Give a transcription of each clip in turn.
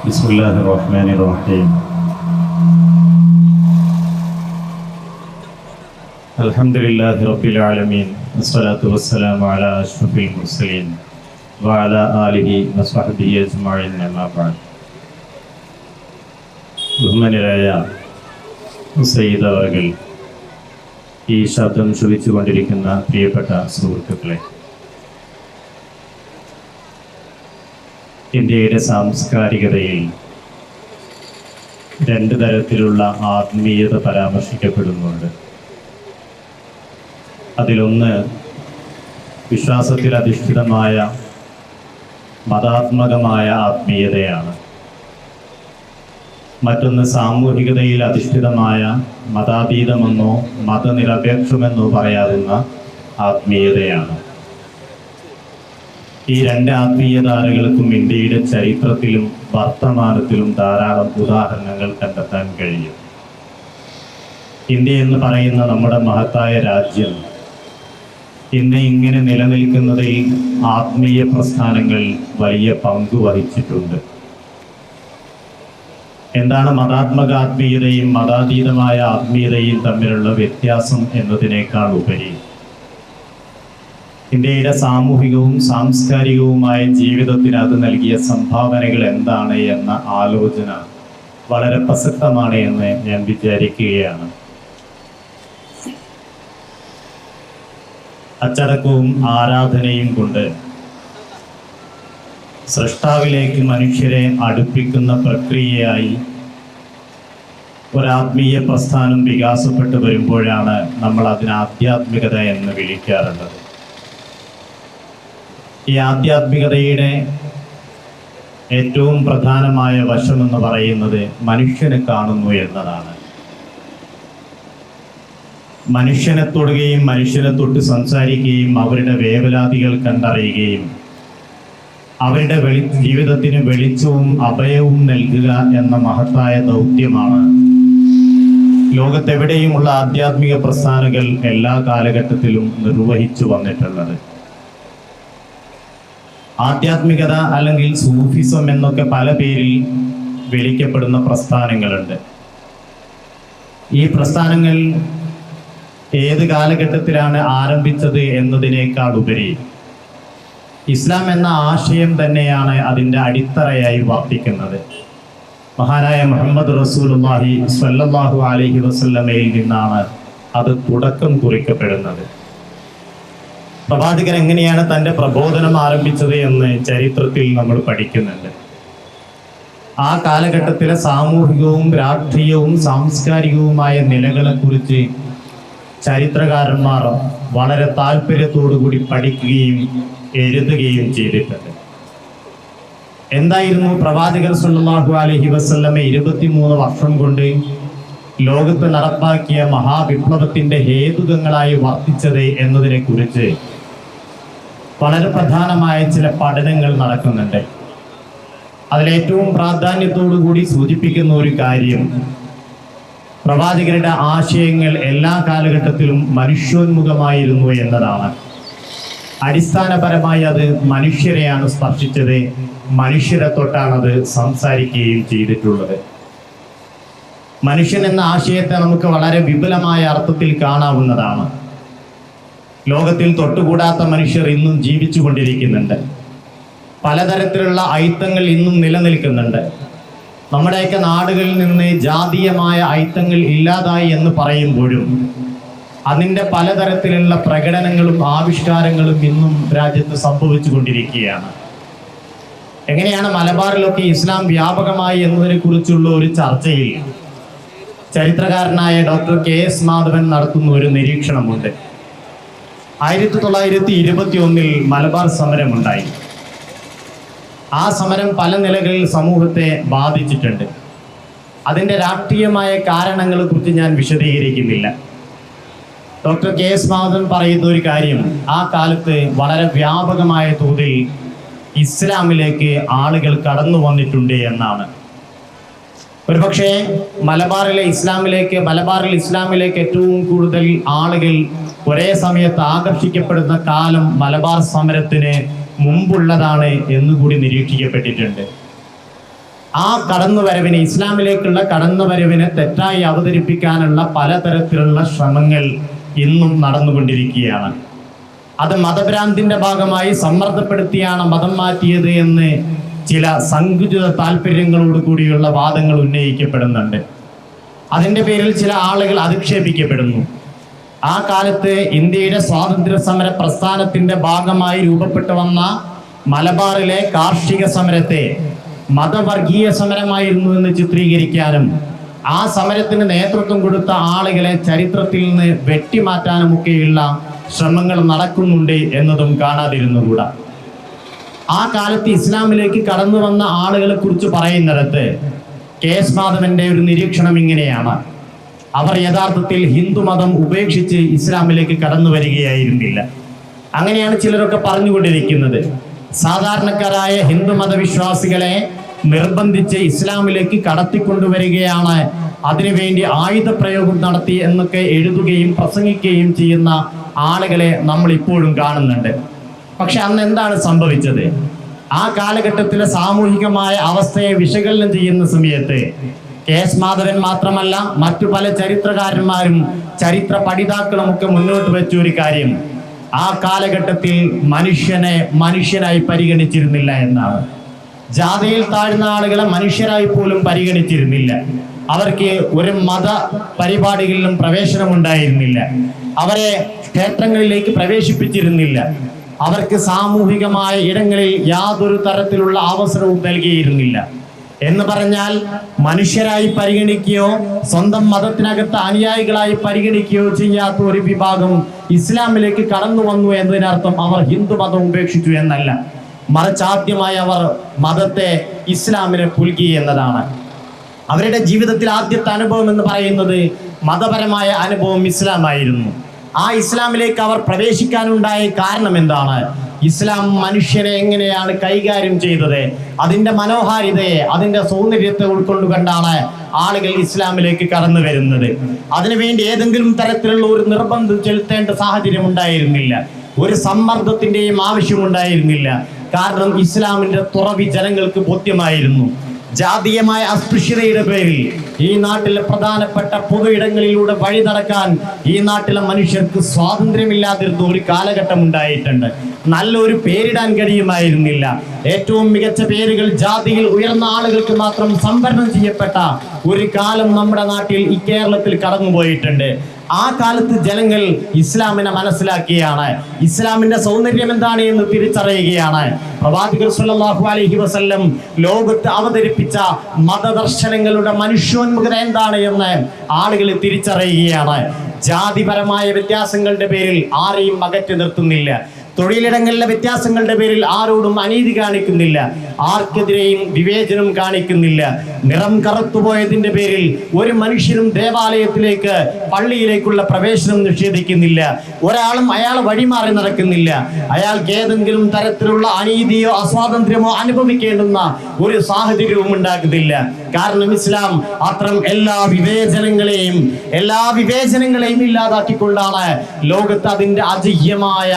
ബിസ്മില്ലാഹിർ-റഹ്മാനിർ-റഹീം. അൽഹംദുലില്ലാഹി റബ്ബിൽ ആലമീൻ. വസ്സലാത്തു വസ്സലാമു അലാ അഷ്റഫിൽ മുർസലീൻ വഅലാ ആലിഹി വസ്വഹ്ബിഹി അജ്മഈൻ. അമ്മാ ബഅദ്. ബഹുമാന്യരായ സയ്യിദ് അവർകൾ, ഈ ശബ്ദം ശ്രവിച്ചുകൊണ്ടിരിക്കുന്ന പ്രിയപ്പെട്ട സുഹൃത്തുക്കളെ, ഇന്ത്യയുടെ സാംസ്കാരികതയിൽ രണ്ട് തരത്തിലുള്ള ആത്മീയത പരാമർശിക്കപ്പെടുന്നുണ്ട്. അതിലൊന്ന് വിശ്വാസത്തിൽ അധിഷ്ഠിതമായ മതാത്മകമായ ആത്മീയതയാണ്. മറ്റൊന്ന് സാമൂഹികതയിൽ അധിഷ്ഠിതമായ മതാതീതമെന്നോ മതനിരപേക്ഷമെന്നോ പറയാവുന്ന ആത്മീയതയാണ്. ഈ രണ്ട് ആത്മീയധാരകൾക്കും ഇന്ത്യയുടെ ചരിത്രത്തിലും വർത്തമാനത്തിലും ധാരാളം ഉദാഹരണങ്ങൾ കണ്ടെത്താൻ കഴിയും. ഇന്ത്യ എന്ന് പറയുന്ന നമ്മുടെ മഹത്തായ രാജ്യം ഇന്ന് ഇങ്ങനെ നിലനിൽക്കുന്നതിൽ ആത്മീയ പ്രസ്ഥാനങ്ങൾ വലിയ പങ്ക് വഹിച്ചിട്ടുണ്ട്. എന്താണ് മതാത്മക ആത്മീയതയും മതാതീതമായ ആത്മീയതയും തമ്മിലുള്ള വ്യത്യാസം എന്നതിനേക്കാൾ ഉപരി ഇന്ത്യയുടെ സാമൂഹികവും സാംസ്കാരികവുമായ ജീവിതത്തിന് അത് നൽകിയ സംഭാവനകൾ എന്താണ് എന്ന ആലോചന വളരെ പ്രസക്തമാണ് എന്ന് ഞാൻ വിചാരിക്കുകയാണ്. അച്ചടക്കവും ആരാധനയും കൊണ്ട് സൃഷ്ടാവിലേക്ക് മനുഷ്യരെ അടുപ്പിക്കുന്ന പ്രക്രിയയായി ഒരാത്മീയ പ്രസ്ഥാനം വികാസപ്പെട്ടു വരുമ്പോഴാണ് നമ്മൾ അതിന് ആധ്യാത്മികത എന്ന് വിളിക്കാറുള്ളത്. ഈ ആധ്യാത്മികതയുടെ ഏറ്റവും പ്രധാനമായ വശമെന്ന് പറയുന്നത് മനുഷ്യനെ കാണുന്നു എന്നതാണ്. മനുഷ്യനെ തൊടുകയും മനുഷ്യനെ തൊട്ട് സംസാരിക്കുകയും അവരുടെ വേവലാതികൾ കണ്ടറിയുകയും അവരുടെ ജീവിതത്തിന് വെളിച്ചവും അഭയവും നൽകുക എന്ന മഹത്തായ ദൗത്യമാണ് ലോകത്തെവിടെയുമുള്ള ആധ്യാത്മിക പ്രസ്ഥാനങ്ങൾ എല്ലാ കാലഘട്ടത്തിലും നിർവഹിച്ചു വന്നിട്ടുള്ളത്. ആധ്യാത്മികത അല്ലെങ്കിൽ സൂഫിസം എന്നൊക്കെ പല പേരിൽ വിളിക്കപ്പെടുന്ന പ്രസ്ഥാനങ്ങളുണ്ട്. ഈ പ്രസ്ഥാനങ്ങൾ ഏത് കാലഘട്ടത്തിലാണ് ആരംഭിച്ചത് എന്നതിനേക്കാൾ ഉപരി ഇസ്ലാം എന്ന ആശയം തന്നെയാണ് അതിൻ്റെ അടിത്തറയായി വർത്തിക്കുന്നത്. മഹാനായ മുഹമ്മദ് റസൂലുള്ളാഹി സ്വല്ലല്ലാഹു അലൈഹി വസല്ലമയിൽ നിന്നാണ് അത് തുടക്കം കുറിക്കപ്പെടുന്നത്. പ്രവാചകൻ എങ്ങനെയാണ് തൻ്റെ പ്രബോധനം ആരംഭിച്ചത് എന്ന് ചരിത്രത്തിൽ നമ്മൾ പഠിക്കുന്നുണ്ട്. ആ കാലഘട്ടത്തിലെ സാമൂഹികവും രാഷ്ട്രീയവും സാംസ്കാരികവുമായ നിലകളെക്കുറിച്ച് ചരിത്രകാരന്മാർ വളരെ താല്പര്യത്തോടുകൂടി പഠിക്കുകയും എഴുതുകയും ചെയ്തിട്ടുണ്ട്. എന്തായിരുന്നു പ്രവാചകർ സ്വല്ലല്ലാഹു അലൈഹി വസല്ലമ 23 വർഷം കൊണ്ട് ലോകത്ത് നടപ്പാക്കിയ മഹാവിപ്ലവത്തിന്റെ ഹേതുകങ്ങളായി വർത്തിച്ചത് എന്നതിനെ കുറിച്ച് വളരെ പ്രധാനമായ ചില പഠനങ്ങൾ നടക്കുന്നുണ്ട്. അതിലേറ്റവും പ്രാധാന്യത്തോടുകൂടി സൂചിപ്പിക്കുന്ന ഒരു കാര്യം, പ്രവാചകരുടെ ആശയങ്ങൾ എല്ലാ കാലഘട്ടത്തിലും മനുഷ്യോന്മുഖമായിരുന്നു എന്നതാണ്. അടിസ്ഥാനപരമായി അത് മനുഷ്യരെയാണ് സ്പർശിച്ചത്, മനുഷ്യരെ തൊട്ടാണത് സംസാരിക്കുകയും ചെയ്തിട്ടുള്ളത്. മനുഷ്യൻ എന്ന ആശയത്തെ നമുക്ക് വളരെ വിപുലമായ അർത്ഥത്തിൽ കാണാവുന്നതാണ്. ലോകത്തിൽ തൊട്ടുകൂടാത്ത മനുഷ്യർ ഇന്നും ജീവിച്ചു കൊണ്ടിരിക്കുന്നുണ്ട്. പലതരത്തിലുള്ള ഐത്തങ്ങൾ ഇന്നും നിലനിൽക്കുന്നുണ്ട്. നമ്മുടെയൊക്കെ നാടുകളിൽ നിന്ന് ജാതീയമായ ഐത്തങ്ങൾ ഇല്ലാതായി എന്ന് പറയുമ്പോഴും അതിൻ്റെ പലതരത്തിലുള്ള പ്രകടനങ്ങളും ആവിഷ്കാരങ്ങളും ഇന്നും രാജ്യത്ത് സംഭവിച്ചു കൊണ്ടിരിക്കുകയാണ്. എങ്ങനെയാണ് മലബാറിലൊക്കെ ഇസ്ലാം വ്യാപകമായി എന്നതിനെ കുറിച്ചുള്ള ഒരു ചർച്ചയിൽ ചരിത്രകാരനായ ഡോക്ടർ KS മാധവൻ നടത്തുന്ന ഒരു നിരീക്ഷണമുണ്ട്. 1921 മലബാർ സമരമുണ്ടായി. ആ സമരം പല നിലകളിൽ സമൂഹത്തെ ബാധിച്ചിട്ടുണ്ട്. അതിൻ്റെ രാഷ്ട്രീയമായ കാരണങ്ങളെ കുറിച്ച് ഞാൻ വിശദീകരിക്കുന്നില്ല. ഡോക്ടർ KS മാധവൻ പറയുന്ന ഒരു കാര്യം, ആ കാലത്ത് വളരെ വ്യാപകമായ തോതിൽ ഇസ്ലാമിലേക്ക് ആളുകൾ കടന്നു വന്നിട്ടുണ്ട് എന്നാണ്. ഒരുപക്ഷെ മലബാറിൽ ഇസ്ലാമിലേക്ക് ഏറ്റവും കൂടുതൽ ആളുകൾ ഒരേ സമയത്ത് ആകർഷിക്കപ്പെടുന്ന കാലം മലബാർ സമരത്തിന് മുമ്പുള്ളതാണ് എന്നുകൂടി നിരീക്ഷിക്കപ്പെട്ടിട്ടുണ്ട്. ആ കടന്നുവരവിന്, ഇസ്ലാമിലേക്കുള്ള കടന്നുവരവിനെ തെറ്റായി അവതരിപ്പിക്കാനുള്ള പലതരത്തിലുള്ള ശ്രമങ്ങൾ ഇന്നും നടന്നുകൊണ്ടിരിക്കുകയാണ്. അത് മതഭ്രാന്തിന്റെ ഭാഗമായി സമ്മർദ്ദപ്പെടുത്തിയാണ് മതം മാറ്റിയത് എന്ന് ചില സങ്കുചിത താല്പര്യങ്ങളോട് കൂടിയുള്ള വാദങ്ങൾ ഉന്നയിക്കപ്പെടുന്നുണ്ട്. അതിൻ്റെ പേരിൽ ചില ആളുകൾ അധിക്ഷേപിക്കപ്പെടുന്നു. ആ കാലത്ത് ഇന്ത്യയുടെ സ്വാതന്ത്ര്യ സമര പ്രസ്ഥാനത്തിന്റെ ഭാഗമായി രൂപപ്പെട്ടു വന്ന മലബാറിലെ കാർഷിക സമരത്തെ മതവർഗീയ സമരമായിരുന്നു എന്ന് ചിത്രീകരിക്കാനും ആ സമരത്തിന് നേതൃത്വം കൊടുത്ത ആളുകളെ ചരിത്രത്തിൽ നിന്ന് വെട്ടിമാറ്റാനുമൊക്കെയുള്ള ശ്രമങ്ങൾ നടക്കുന്നുണ്ട് എന്നതും കാണാതിരുന്നുകൂടാ. ആ കാലത്ത് ഇസ്ലാമിലേക്ക് കടന്നു വന്ന ആളുകളെ കുറിച്ച് പറയുന്നിടത്ത് KS മാധവന്റെ ഒരു നിരീക്ഷണം ഇങ്ങനെയാണ്: അവർ യഥാർത്ഥത്തിൽ ഹിന്ദുമതം ഉപേക്ഷിച്ച് ഇസ്ലാമിലേക്ക് കടന്നു വരികയായിരുന്നില്ല. അങ്ങനെയാണ് ചിലരൊക്കെ പറഞ്ഞുകൊണ്ടിരിക്കുന്നത്. സാധാരണക്കാരായ ഹിന്ദുമത വിശ്വാസികളെ നിർബന്ധിച്ച് ഇസ്ലാമിലേക്ക് കടത്തിക്കൊണ്ടുവരികയാണ്, അതിനുവേണ്ടി ആയുധ പ്രയോഗം നടത്തി എന്നൊക്കെ എഴുതുകയും പ്രസംഗിക്കുകയും ചെയ്യുന്ന ആളുകളെ നമ്മൾ ഇപ്പോഴും കാണുന്നുണ്ട്. പക്ഷെ അന്ന് എന്താണ് സംഭവിച്ചത്? ആ കാലഘട്ടത്തിലെ സാമൂഹികമായ അവസ്ഥയെ വിശകലനം ചെയ്യുന്ന സമയത്ത് KS മാധവൻ മാത്രമല്ല, മറ്റു പല ചരിത്രകാരന്മാരും ചരിത്ര പഠിതാക്കളും ഒക്കെ മുന്നോട്ട് വെച്ച ഒരു കാര്യം, ആ കാലഘട്ടത്തിൽ മനുഷ്യനെ മനുഷ്യനായി പരിഗണിച്ചിരുന്നില്ല എന്നാണ്. ജാതിയിൽ താഴ്ന്ന ആളുകളെ മനുഷ്യരായി പോലും പരിഗണിച്ചിരുന്നില്ല. അവർക്ക് ഒരു മത പരിപാടികളിലും പ്രവേശനമുണ്ടായിരുന്നില്ല. അവരെ ക്ഷേത്രങ്ങളിലേക്ക് പ്രവേശിപ്പിച്ചിരുന്നില്ല. അവർക്ക് സാമൂഹികമായ ഇടങ്ങളിൽ യാതൊരു തരത്തിലുള്ള അവസരവും നൽകിയിരുന്നില്ല. എന്ന് പറഞ്ഞാൽ മനുഷ്യരായി പരിഗണിക്കുകയോ സ്വന്തം മതത്തിനകത്ത് അനുയായികളായി പരിഗണിക്കുകയോ ചെയ്യാത്ത ഒരു വിഭാഗം ഇസ്ലാമിലേക്ക് കടന്നു വന്നു എന്നതിനർത്ഥം അവർ ഹിന്ദു മതം ഉപേക്ഷിച്ചു എന്നല്ല. മറിച്ച് ആദ്യമായി അവർ മതത്തെ, ഇസ്ലാമിനെ പുൽകി എന്നതാണ്. അവരുടെ ജീവിതത്തിൽ ആദ്യത്തെ അനുഭവം എന്ന് പറയുന്നത് മതപരമായ അനുഭവം ഇസ്ലാമായിരുന്നു. ആ ഇസ്ലാമിലേക്ക് അവർ പ്രവേശിക്കാനുണ്ടായ കാരണം എന്താണ്? ഇസ്ലാം മനുഷ്യനെ എങ്ങനെയാണ് കൈകാര്യം ചെയ്തത്, അതിൻ്റെ മനോഹാരിതയെ, അതിൻ്റെ സൗന്ദര്യത്തെ ഉൾക്കൊണ്ടുകൊണ്ടാണ് ആളുകൾ ഇസ്ലാമിലേക്ക് കടന്നു വരുന്നത്. അതിനുവേണ്ടി ഏതെങ്കിലും തരത്തിലുള്ള ഒരു നിർബന്ധം ചെലുത്തേണ്ട സാഹചര്യം ഉണ്ടായിരുന്നില്ല. ഒരു സമ്മർദ്ദത്തിൻ്റെയും ആവശ്യമുണ്ടായിരുന്നില്ല. കാരണം ഇസ്ലാമിൻ്റെ തുറവി ജനങ്ങൾക്ക് ബോധ്യമായിരുന്നു. ജാതീയമായ അസ്പൃശ്യതയുടെ പേരിൽ ഈ നാട്ടിലെ പ്രധാനപ്പെട്ട പൊതു ഇടങ്ങളിലൂടെ വഴി നടക്കാൻ ഈ നാട്ടിലെ മനുഷ്യർക്ക് സ്വാതന്ത്ര്യമില്ലാതിരുന്ന ഒരു കാലഘട്ടം ഉണ്ടായിട്ടുണ്ട്. നല്ലൊരു പേരിടാൻ കഴിയുമായിരുന്നില്ല. ഏറ്റവും മികച്ച പേരുകൾ ജാതിയിൽ ഉയർന്ന ആളുകൾക്ക് മാത്രം സംവരണം ചെയ്യപ്പെട്ട ഒരു കാലം നമ്മുടെ നാട്ടിൽ, ഈ കേരളത്തിൽ കടന്നുപോയിട്ടുണ്ട്. ആ കാലത്ത് ജനങ്ങൾ ഇസ്ലാമിനെ മനസ്സിലാക്കിയാണ്, ഇസ്ലാമിന്റെ സൗന്ദര്യം എന്താണ് എന്ന് തിരിച്ചറിയുകയാണ്. പ്രവാചകർ സല്ലല്ലാഹു അലൈഹി വസല്ലം ലോകത്ത് അവതരിപ്പിച്ച മതദർശനങ്ങളുടെ മനുഷ്യോന്മുഖത എന്താണ് എന്ന് ആളുകൾ തിരിച്ചറിയുകയാണ്. ജാതിപരമായ വ്യത്യാസങ്ങളുടെ പേരിൽ ആരെയും അകറ്റി നിർത്തുന്നില്ല. തൊഴിലിടങ്ങളിലെ വ്യത്യാസങ്ങളുടെ പേരിൽ ആരോടും അനീതി കാണിക്കുന്നില്ല. ആർക്കെതിരെയും വിവേചനം കാണിക്കുന്നില്ല. നിറം കറുത്തുപോയതിന്റെ പേരിൽ ഒരു മനുഷ്യരും ദേവാലയത്തിലേക്ക്, പള്ളിയിലേക്കുള്ള പ്രവേശനം നിഷേധിക്കുന്നില്ല. ഒരാളും അയാൾ വഴിമാറി നടക്കുന്നില്ല. അയാൾക്ക് ഏതെങ്കിലും തരത്തിലുള്ള അനീതിയോ അസ്വാതന്ത്ര്യമോ അനുഭവിക്കേണ്ടുന്ന ഒരു സാഹചര്യവും ഉണ്ടാകുന്നില്ല. കാരണം ഇസ്ലാം അത്തരം എല്ലാ വിവേചനങ്ങളെയും ഇല്ലാതാക്കിക്കൊണ്ടാണ് ലോകത്ത് അതിന്റെ അജയ്യമായ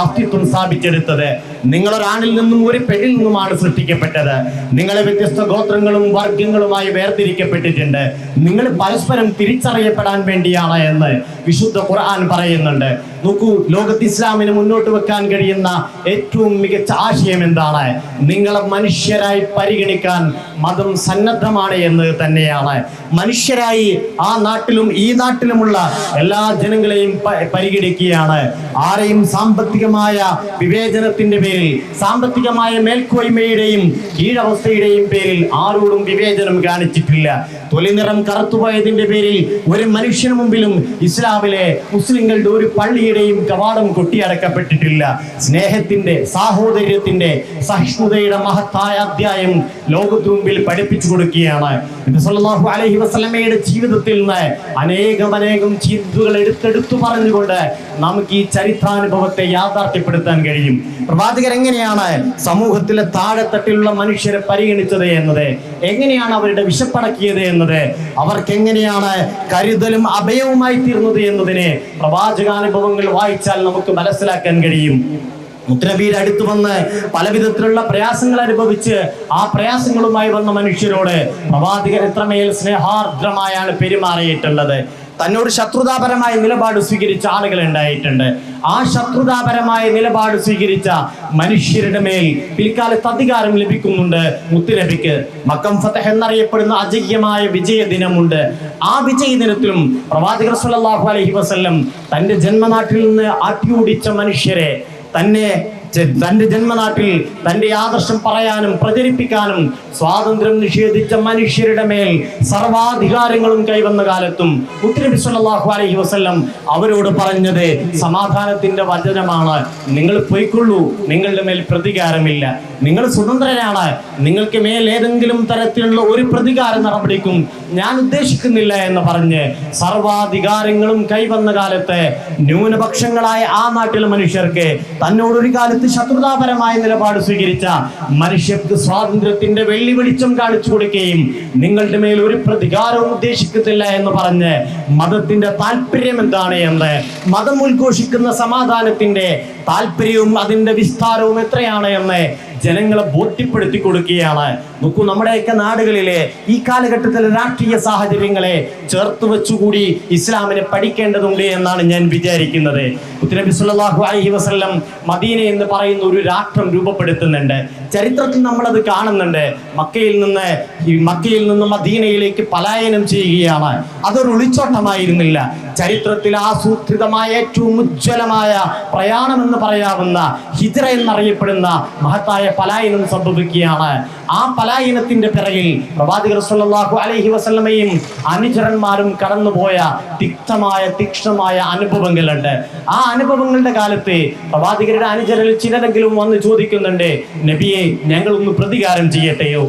അസ്തിത്വം സ്ഥാപിച്ചെടുത്തത്. നിങ്ങളൊരാണിൽ നിന്നും ഒരു പെണ്ണിൽ നിന്നുമാണ് സൃഷ്ടിക്കപ്പെട്ടത്. നിങ്ങളെ വ്യത്യസ്ത ഗോത്രങ്ങളും വർഗങ്ങളുമായി വേർതിരിക്കപ്പെട്ടിട്ടുണ്ട്. നിങ്ങൾ പരസ്പരം തിരിച്ചറിയപ്പെടാൻ വേണ്ടിയാണ് എന്ന് വിശുദ്ധ ഖുർആൻ പറയുന്നുണ്ട്. നോക്കൂ, ലോകത്ത് ഇസ്ലാമിന് മുന്നോട്ട് വെക്കാൻ കഴിയുന്ന ഏറ്റവും മികച്ച ആശയം എന്താണ്? നിങ്ങളെ മനുഷ്യരായി പരിഗണിക്കാൻ മതം സന്നദ്ധമാണ് എന്ന് തന്നെയാണ്. മനുഷ്യരായി ആ നാട്ടിലും ഈ നാട്ടിലുമുള്ള എല്ലാ ജനങ്ങളെയും പരിഗണിക്കുകയാണ്. ആരെയും സാമ്പത്തികമായ വിവേചനത്തിന്റെ പേരിൽ, സാമ്പത്തികമായ മേൽക്കോയ്മയുടെയും കീഴവസ്ഥയുടെയും പേരിൽ ആരോടും വിവേചനം കാണിച്ചിട്ടില്ല. തൊലിനിറം കറുത്തുപോയതിന്റെ പേരിൽ ഒരു മനുഷ്യന് മുമ്പിലും ഇസ്ലാമിലെ മുസ്ലിങ്ങളുടെ ഒരു പള്ളിയുടെയും കവാടം കൊട്ടിയടക്കപ്പെട്ടിട്ടില്ല. സ്നേഹത്തിന്റെ, സാഹോദര്യത്തിന്റെ, സഹിഷ്ണുതയുടെ മഹത്തായ അധ്യായം ലോകത്തിന് മുമ്പിൽ പഠിപ്പിച്ചു കൊടുക്കുകയാണ്. നബി സല്ലല്ലാഹു അലൈഹി വസല്ലമയുടെ ജീവിതത്തിൽ നിന്ന് അനേകം ചിന്തകൾ എടുത്തെടുത്തു പറഞ്ഞുകൊണ്ട് നമുക്ക് ഈ ചരിത്രാനുഭവത്തെ യാഥാർത്ഥ്യപ്പെടുത്താൻ കഴിയും. പ്രവാചകർ എങ്ങനെയാണ് സമൂഹത്തിലെ താഴെത്തട്ടിലുള്ള മനുഷ്യരെ പരിഗണിച്ചത് എന്നത്, എങ്ങനെയാണ് അവരുടെ വിശപ്പടക്കിയത് എന്നത്, അവർക്ക് എങ്ങനെയാണ് കരുതലും അഭയവുമായി തീർന്നത് എന്നതിനെ പ്രവാചകാനുഭവങ്ങൾ വായിച്ചാൽ നമുക്ക് മനസ്സിലാക്കാൻ കഴിയും. മുത്തനബിയുടെ അടുത്ത് വന്ന് പല വിധത്തിലുള്ള പ്രയാസങ്ങൾ അനുഭവിച്ച് ആ പ്രയാസങ്ങളുമായി വന്ന മനുഷ്യരോട് പ്രവാചകൻ എത്രമേൽ സ്നേഹാർദ്രമായാണ് പെരുമാറിയിട്ടുള്ളത്. തന്നോട് ശത്രുതാപരമായ നിലപാട് സ്വീകരിച്ച ആളുകൾ ഉണ്ടായിട്ടുണ്ട്. ആ ശത്രുതാപരമായ നിലപാട് സ്വീകരിച്ച മനുഷ്യരുടെ മേൽ പിൽക്കാലത്ത് അധികാരം ലഭിക്കുന്നുണ്ട്. മുത്തുനബിക്ക് മക്കം ഫതഹ് എന്നറിയപ്പെടുന്ന അജയ്യമായ വിജയ ദിനമുണ്ട്. ആ വിജയ ദിനത്തിലും പ്രവാചകർ സ്വല്ലല്ലാഹു അലൈഹി വസല്ലം തന്റെ ജന്മനാട്ടിൽ നിന്ന് ആട്ടിയോടിച്ച മനുഷ്യരെ, തന്റെ ജന്മനാട്ടിൽ തന്റെ ആദർശം പറയാനും പ്രചരിപ്പിക്കാനും സ്വാതന്ത്ര്യം നിഷേധിച്ച മനുഷ്യരുടെ മേൽ സർവാധികാരങ്ങളും കൈവന്ന കാലത്തും മുത്തുനബി സ്വല്ലല്ലാഹു അലൈഹി വസല്ലം അവരോട് പറഞ്ഞത് സമാധാനത്തിന്റെ വചനമാണ്. നിങ്ങൾ പോയിക്കൊള്ളൂ, നിങ്ങളുടെ മേൽ പ്രതികാരമില്ല, നിങ്ങൾ സ്വതന്ത്രരാണ്, നിങ്ങൾക്ക് മേൽ ഏതെങ്കിലും തരത്തിലുള്ള ഒരു പ്രതികാര നടപടിക്കും ഞാൻ ഉദ്ദേശിക്കുന്നില്ല എന്ന് പറഞ്ഞ് സർവാധികാരങ്ങളും കൈവന്ന കാലത്ത് ന്യൂനപക്ഷങ്ങളായ ആ നാട്ടിലെ മനുഷ്യർക്ക് തന്നോടൊരു കാലത്ത് ശത്രുതാപരമായ നിലപാട് സ്വീകരിച്ച മനുഷ്യർക്ക് സ്വാതന്ത്ര്യത്തിന്റെ വെള്ളി വെളിച്ചം കാണിച്ചു കൊടുക്കുകയും നിങ്ങളുടെ മേൽ ഒരു പ്രതികാരവും ഉദ്ദേശിക്കുന്നില്ല എന്ന് പറഞ്ഞ് മതത്തിന്റെ താല്പര്യം എന്താണ് എന്ന്, മതം ഉദ്ഘോഷിക്കുന്ന സമാധാനത്തിന്റെ താല്പര്യവും അതിന്റെ വിസ്താരവും എത്രയാണ് എന്ന് ജനങ്ങളെ ബോധ്യപ്പെടുത്തി കൊടുക്കുകയാണ്. നോക്കൂ, നമ്മുടെയൊക്കെ നാടുകളിലെ ഈ കാലഘട്ടത്തിലെ രാഷ്ട്രീയ സാഹചര്യങ്ങളെ ചേർത്ത് വെച്ചുകൂടി ഇസ്ലാമിനെ പഠിക്കേണ്ടതുണ്ട് എന്നാണ് ഞാൻ വിചാരിക്കുന്നത്. മുത്തുനബി സ്വല്ലല്ലാഹു അലൈഹി വസല്ലം മദീന എന്ന് പറയുന്ന ഒരു രാഷ്ട്രം രൂപപ്പെടുത്തുന്നുണ്ട്. ചരിത്രത്തിൽ നമ്മളത് കാണുന്നുണ്ട്. മക്കയിൽ നിന്ന് മദീനയിലേക്ക് പലായനം ചെയ്യുകയാണ്. അതൊരു ഒളിച്ചോട്ടമായിരുന്നില്ല. ചരിത്രത്തിൽ ആസൂത്രിതമായ ഏറ്റവും ഉജ്ജ്വലമായ പ്രയാണം എന്ന് പറയാവുന്ന ഹിജ്റ എന്നറിയപ്പെടുന്ന മഹത്തായ പലായനം സംഭവിക്കുകയാണ്. ആ പലായനത്തിന്റെ പിറകിൽ പ്രവാചകർ സ്വല്ലല്ലാഹു അലൈഹി വസല്ലമയും അനുചരന്മാരും കടന്നുപോയ തീക്ഷ്ണമായ അനുഭവങ്ങളുണ്ട്. ആ അനുഭവങ്ങളുടെ കാലത്ത് പ്രവാചകരുടെ അനുചരരിൽ ചിലരെങ്കിലും വന്ന് ചോദിക്കുന്നുണ്ട്, നബിയെ, ഞങ്ങളൊന്ന് പ്രതികാരം ചെയ്യട്ടെയോ,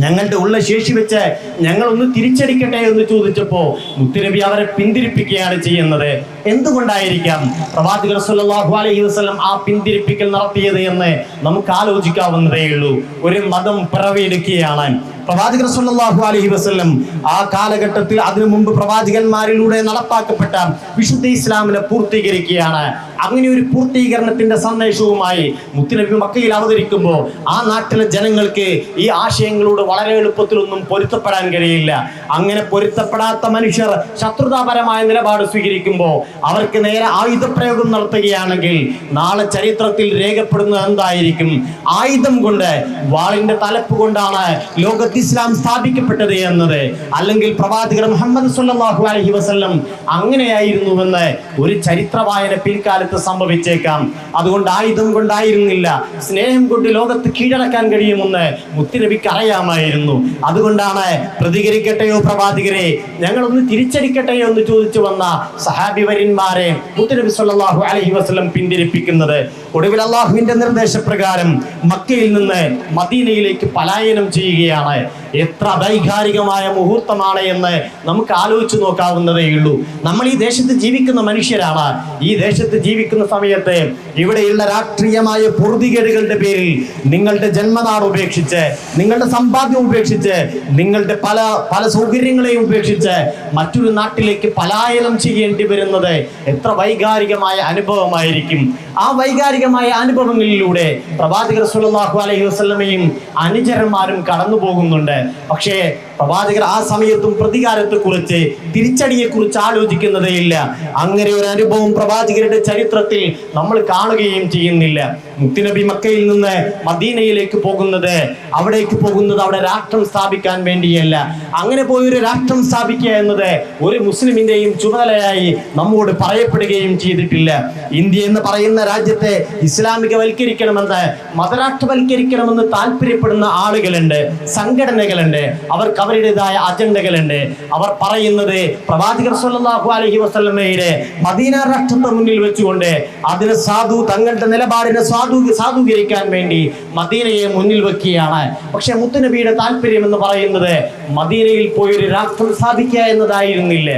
ഞങ്ങളുടെ ഉള്ള ശേഷി വെച്ച് ഞങ്ങളൊന്ന് തിരിച്ചടിക്കട്ടെ എന്ന് ചോദിച്ചപ്പോ മുത്തുനബി അവരെ പിന്തിരിപ്പിക്കുകയാണ് ചെയ്യുന്നത്. എന്തുകൊണ്ടായിരിക്കാം പ്രവാചകർ സ്വല്ലല്ലാഹു അലൈഹി വസല്ലം ആ പിന്തിരിപ്പിക്കൽ നടത്തിയത് എന്ന് നമുക്ക് ആലോചിക്കാവുന്നതേ ഉള്ളൂ. ഒരു മതം പിറവിയെടുക്കുകയാണ് പ്രവാചകർ സ്വല്ലല്ലാഹു അലൈഹി വസല്ലം. ആ കാലഘട്ടത്തിൽ അതിനു മുമ്പ് പ്രവാചകന്മാരിലൂടെ നടപ്പാക്കപ്പെട്ട വിശുദ്ധ ഇസ്ലാമിനെ പൂർത്തീകരിക്കുകയാണ്. അങ്ങനെ ഒരു പൂർത്തീകരണത്തിന്റെ സന്ദേശവുമായി മുത്തുനബി മക്കയിൽ അവതരിക്കുമ്പോൾ ആ നാട്ടിലെ ജനങ്ങൾക്ക് ഈ ആശയങ്ങളോട് വളരെ എളുപ്പത്തിലൊന്നും പൊരുത്തപ്പെടാൻ കഴിയില്ല. അങ്ങനെ പൊരുത്തപ്പെടാത്ത മനുഷ്യർ ശത്രുതാപരമായ നിലപാട് സ്വീകരിക്കുമ്പോൾ അവർക്ക് നേരെ ആയുധപ്രയോഗം നടത്തുകയാണെങ്കിൽ നാളെ ചരിത്രത്തിൽ രേഖപ്പെടുന്നത് എന്തായിരിക്കും? ആയുധം കൊണ്ട്, വാളിന്റെ തലപ്പ് കൊണ്ടാണ് ലോകത്ത് ഇസ്ലാം സ്ഥാപിക്കപ്പെട്ടത് എന്നത്, അല്ലെങ്കിൽ പ്രവാചകർ മുഹമ്മദ് സ്വല്ലല്ലാഹു അലൈഹി വസല്ലം അങ്ങനെയായിരുന്നുവെന്ന് ഒരു ചരിത്ര വായന പിൽക്കാലത്ത് സംഭവിച്ചേക്കാം. അതുകൊണ്ട് ആയുധം കൊണ്ടായിരുന്നില്ല, സ്നേഹം കൊണ്ട് ലോകത്ത് കീഴടക്കാൻ കഴിയുമെന്ന് മുത്തുനബിക്ക് അറിയാമായിരുന്നു. അതുകൊണ്ടാണ് പ്രതികരിക്കട്ടെയോ പ്രവാചകരെ, ഞങ്ങളൊന്ന് തിരിച്ചടിക്കട്ടെയോ എന്ന് ചോദിച്ചു വന്ന സഹാബി വര്യന്മാരെ മുത്തുനബി സ്വല്ലല്ലാഹു അലൈഹി വസല്ലം പിന്തിരിപ്പിക്കുന്നത്. ഒടുവിൽ അള്ളാഹുവിന്റെ നിർദ്ദേശപ്രകാരം മക്കയിൽ നിന്ന് മദീനയിലേക്ക് പലായനം ചെയ്യുകയാണ്. എത്ര വൈകാരികമായ മുഹൂർത്തമാണ് എന്ന് നമുക്ക് ആലോചിച്ച് നോക്കാവുന്നതേ ഉള്ളൂ. നമ്മൾ ഈ ദേശത്ത് ജീവിക്കുന്ന മനുഷ്യരാണ്. ഈ ദേശത്ത് ജീവിക്കുന്ന സമയത്ത് ഇവിടെയുള്ള രാഷ്ട്രീയമായ പൊറുതികേടുകളുടെ പേരിൽ നിങ്ങളുടെ ജന്മനാട് ഉപേക്ഷിച്ച്, നിങ്ങളുടെ സമ്പാദ്യം ഉപേക്ഷിച്ച്, നിങ്ങളുടെ പല സൗകര്യങ്ങളെയും ഉപേക്ഷിച്ച് മറ്റൊരു നാട്ടിലേക്ക് പലായനം ചെയ്യേണ്ടി വരുന്നത് എത്ര വൈകാരികമായ അനുഭവമായിരിക്കും. ആ വൈകാരികമായ അനുഭവങ്ങളിലൂടെ പ്രവാചകർ സ്വല്ലല്ലാഹു അലൈഹി വസല്ലമയും അനുചരന്മാരും കടന്നു പോകുന്നുണ്ട്. പക്ഷേ പ്രവാചകർ ആ സമയത്തും പ്രതികാരത്തെക്കുറിച്ച്, തിരിച്ചടിയെക്കുറിച്ച് ആലോചിക്കുന്നതേ ഇല്ല. അങ്ങനെ ഒരു അനുഭവം പ്രവാചകരുടെ ചരിത്രത്തിൽ നമ്മൾ കാണുകയും ചെയ്യുന്നില്ല. മുത്തുനബി മക്കയിൽ നിന്ന് മദീനയിലേക്ക് പോകുന്നത് അവിടെ രാഷ്ട്രം സ്ഥാപിക്കാൻ വേണ്ടിയല്ല. അങ്ങനെ പോയൊരു രാഷ്ട്രം സ്ഥാപിക്കുക എന്നത് ഒരു മുസ്ലിമിന്റെയും ചുമതലയായി നമ്മോട് പറയപ്പെടുകയും ചെയ്തിട്ടില്ല. ഇന്ത്യ എന്ന് പറയുന്ന രാജ്യത്തെ ഇസ്ലാമികവൽക്കരിക്കണമെന്ന്, മതരാഷ്ട്രവൽക്കരിക്കണമെന്ന് താല്പര്യപ്പെടുന്ന ആളുകളുണ്ട്, സംഘടനകളുണ്ട്. അവർക്ക് അവരുടേതായ അജണ്ടകളുണ്ട്. അവർ പറയുന്നത് പ്രവാചകർ സ്വല്ലല്ലാഹു അലൈഹി വസല്ലമയുടെ മദീന രാഷ്ട്രത്തെ മുന്നിൽ വെച്ചുകൊണ്ട് അതിന് തങ്ങളുടെ നിലപാടിനെ സാധൂകരിക്കാൻ വേണ്ടി മദീനയെ മുന്നിൽ വെക്കുകയാണ്. പക്ഷെ മുത്തുനബിയുടെ താല്പര്യം എന്ന് പറയുന്നത് മദീനയിൽ പോയൊരു രാഷ്ട്രം സ്ഥാപിക്കുക എന്നതായിരുന്നില്ലേ.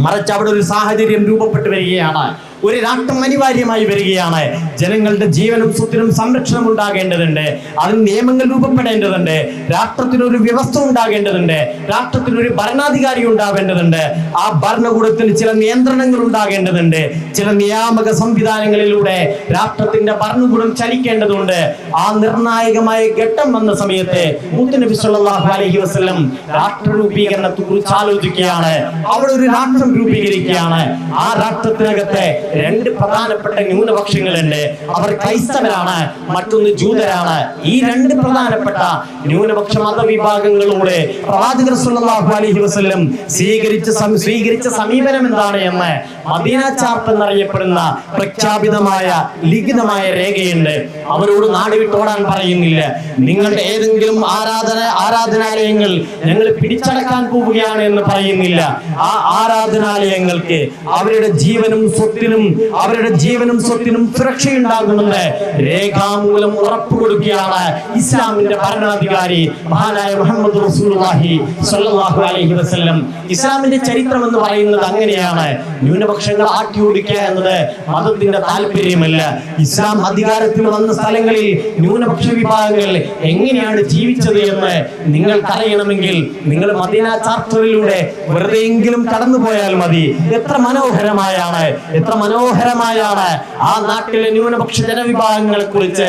മറിച്ച് അവിടെ ഒരു സാഹചര്യം രൂപപ്പെട്ടു വരികയാണ്. ഒരു രാഷ്ട്രം അനിവാര്യമായി വരികയാണ്. ജനങ്ങളുടെ ജീവനും സ്വത്തിനും സംരക്ഷണം ഉണ്ടാകേണ്ടതുണ്ട്. അതിന് നിയമങ്ങൾ രൂപപ്പെടേണ്ടതുണ്ട്. രാഷ്ട്രത്തിനൊരു വ്യവസ്ഥ ഉണ്ടാകേണ്ടതുണ്ട്. രാഷ്ട്രത്തിനൊരു ഭരണാധികാരി ഉണ്ടാവേണ്ടതുണ്ട്. ആ ഭരണകൂടത്തിന് ചില നിയന്ത്രണങ്ങൾ ഉണ്ടാകേണ്ടതുണ്ട്. ചില നിയാമക സംവിധാനങ്ങളിലൂടെ രാഷ്ട്രത്തിന്റെ ഭരണകൂടം ചലിക്കേണ്ടതുണ്ട്. ആ നിർണായകമായ ഘട്ടം വന്ന സമയത്ത് മുത്തുനബി സല്ലല്ലാഹു അലൈഹി വസല്ലം രാഷ്ട്ര രൂപീകരണത്തെ കുറിച്ച് ആലോചിക്കുകയാണ്. അവിടെ ഒരു രാഷ്ട്രം രൂപീകരിക്കുകയാണ്. ആ രാഷ്ട്രത്തിനകത്ത് രണ്ട് പ്രധാനപ്പെട്ട ന്യൂനപക്ഷങ്ങളുണ്ട്. അവർ ക്രൈസ്തവരാണ്, മറ്റൊന്ന് ജൂതരാണ്. ഈ രണ്ട് പ്രധാനപ്പെട്ട ന്യൂനപക്ഷ മതവിഭാഗങ്ങളോട് പ്രവാചകർ സല്ലല്ലാഹു അലൈഹി വസല്ലം സ്വീകരിച്ച സമീപനം എന്താണ് എന്ന് മദീന ചാർട്ട് എന്നറിയപ്പെടുന്ന പ്രഖ്യാപിതമായ ലിഖിതമായ രേഖയുണ്ട്. അവരോട് നാട് വിട്ടോടാൻ പറയുന്നില്ല. നിങ്ങളുടെ ഏതെങ്കിലും ആരാധനാലയങ്ങൾ ഞങ്ങൾ പിടിച്ചടക്കാൻ പോവുകയാണ് എന്ന് പറയുന്നില്ല. ആ ആരാധനാലയങ്ങൾക്ക് അവരുടെ ജീവനും സ്വത്തിനും സുരക്ഷയുണ്ടാകുമെന്ന് രേഖാമൂലം ഉറപ്പ് കൊടുക്കുകയാണ് ഇസ്ലാമിന്റെ ഭരണാധികാരി മഹാനായ മുഹമ്മദ് റസൂലുള്ളാഹി സ്വല്ലല്ലാഹു അലൈഹി വസല്ലം. ഇസ്ലാമിന്റെ ചരിത്രം എന്ന് പറയുന്നത് അങ്ങനെയാണ്. ന്യൂനപക്ഷങ്ങൾ ആട്ടിയോടിക്കുക എന്നത് മതത്തിന്റെ താല്പര്യമല്ല. ഇസ്ലാം അധികാരത്തിൽ വന്ന സ്ഥലങ്ങളിൽ ന്യൂനപക്ഷ വിഭാഗങ്ങൾ എങ്ങനെയാണ് ജീവിച്ചത് എന്ന് നിങ്ങൾക്കറിയണമെങ്കിൽ നിങ്ങൾ മദീന ചാർട്ടറിലൂടെ വെറുതെയെങ്കിലും കടന്നുപോയാൽ മതി. എത്ര മനോഹരമായാണ് ആ നാട്ടിലെ ന്യൂനപക്ഷ ജനവിഭാഗങ്ങളെ കുറിച്ച്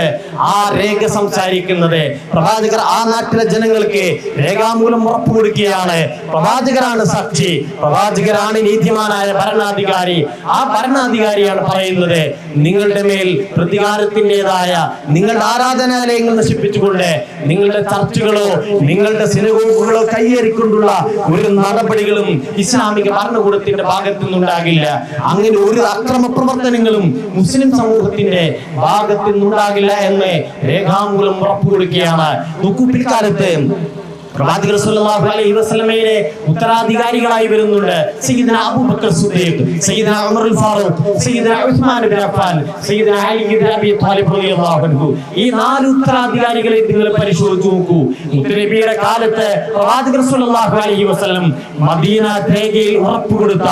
ആ രേഖ സംസാരിക്കുന്നത്. പ്രവാചകർ ആ നാട്ടിലെ ജനങ്ങൾക്ക് രേഖാമൂലം ഉറപ്പ് കൊടുക്കുകയാണ്. പ്രവാചകരാണ് സാക്ഷി, പ്രവാചകരാണ് നീതിമാനായ ഭരണാധികാരി. ആ ഭരണാധികാരിയാണ് പറയുന്നത്, നിങ്ങളുടെ മേൽ പ്രതികാരത്തിൻ്റെതായ നിങ്ങളുടെ ആരാധനാലയങ്ങൾ നശിപ്പിച്ചുകൊണ്ട് നിങ്ങളുടെ ചർച്ചുകളോ നിങ്ങളുടെ സിനഗോഗുകളോ കയ്യേറിക്കൊണ്ടുള്ള ഒരു നടപടികളും ഇസ്ലാമിക ഭരണകൂടത്തിന്റെ ഭാഗത്തു നിന്നുണ്ടാകില്ല. അങ്ങനെ ഒരു അക്രമ പ്രവർത്തനങ്ങളും മുസ്ലിം സമൂഹത്തിന്റെ ഭാഗത്തു നിന്നുണ്ടാകില്ല എന്ന് രേഖാമൂലം ഉറപ്പ് കൊടുക്കുകയാണ്. പിൽക്കാലത്ത് പ്രവാചകർ സല്ലല്ലാഹു അലൈഹി വസല്ലമയുടെ ഉത്തരാധികാരികളായി വരുന്നുണ്ട് സയ്യിദന അബൂബക്കർ സിദ്ദീഖ്, സയ്യിദന ഉമറുൽ ഫാറൂഖ്, സയ്യിദന ഉസ്മാൻ ഇബ്നു അഫ്ഫാൻ, സയ്യിദന അലി ഇബ്നു അബി ത്വാലിബ് റളിയല്ലാഹു അൻഹു. ഈ നാല് ഉത്തരാധികാരികളെ നിങ്ങൾ പരിശോധിച്ചു നോക്കൂ. മുത്തനബിയുടെ കാലത്ത് പ്രവാചകർ സല്ലല്ലാഹു അലൈഹി വസല്ലം മദീന രേഖയിൽ ഉറപ്പ് കൊടുത്ത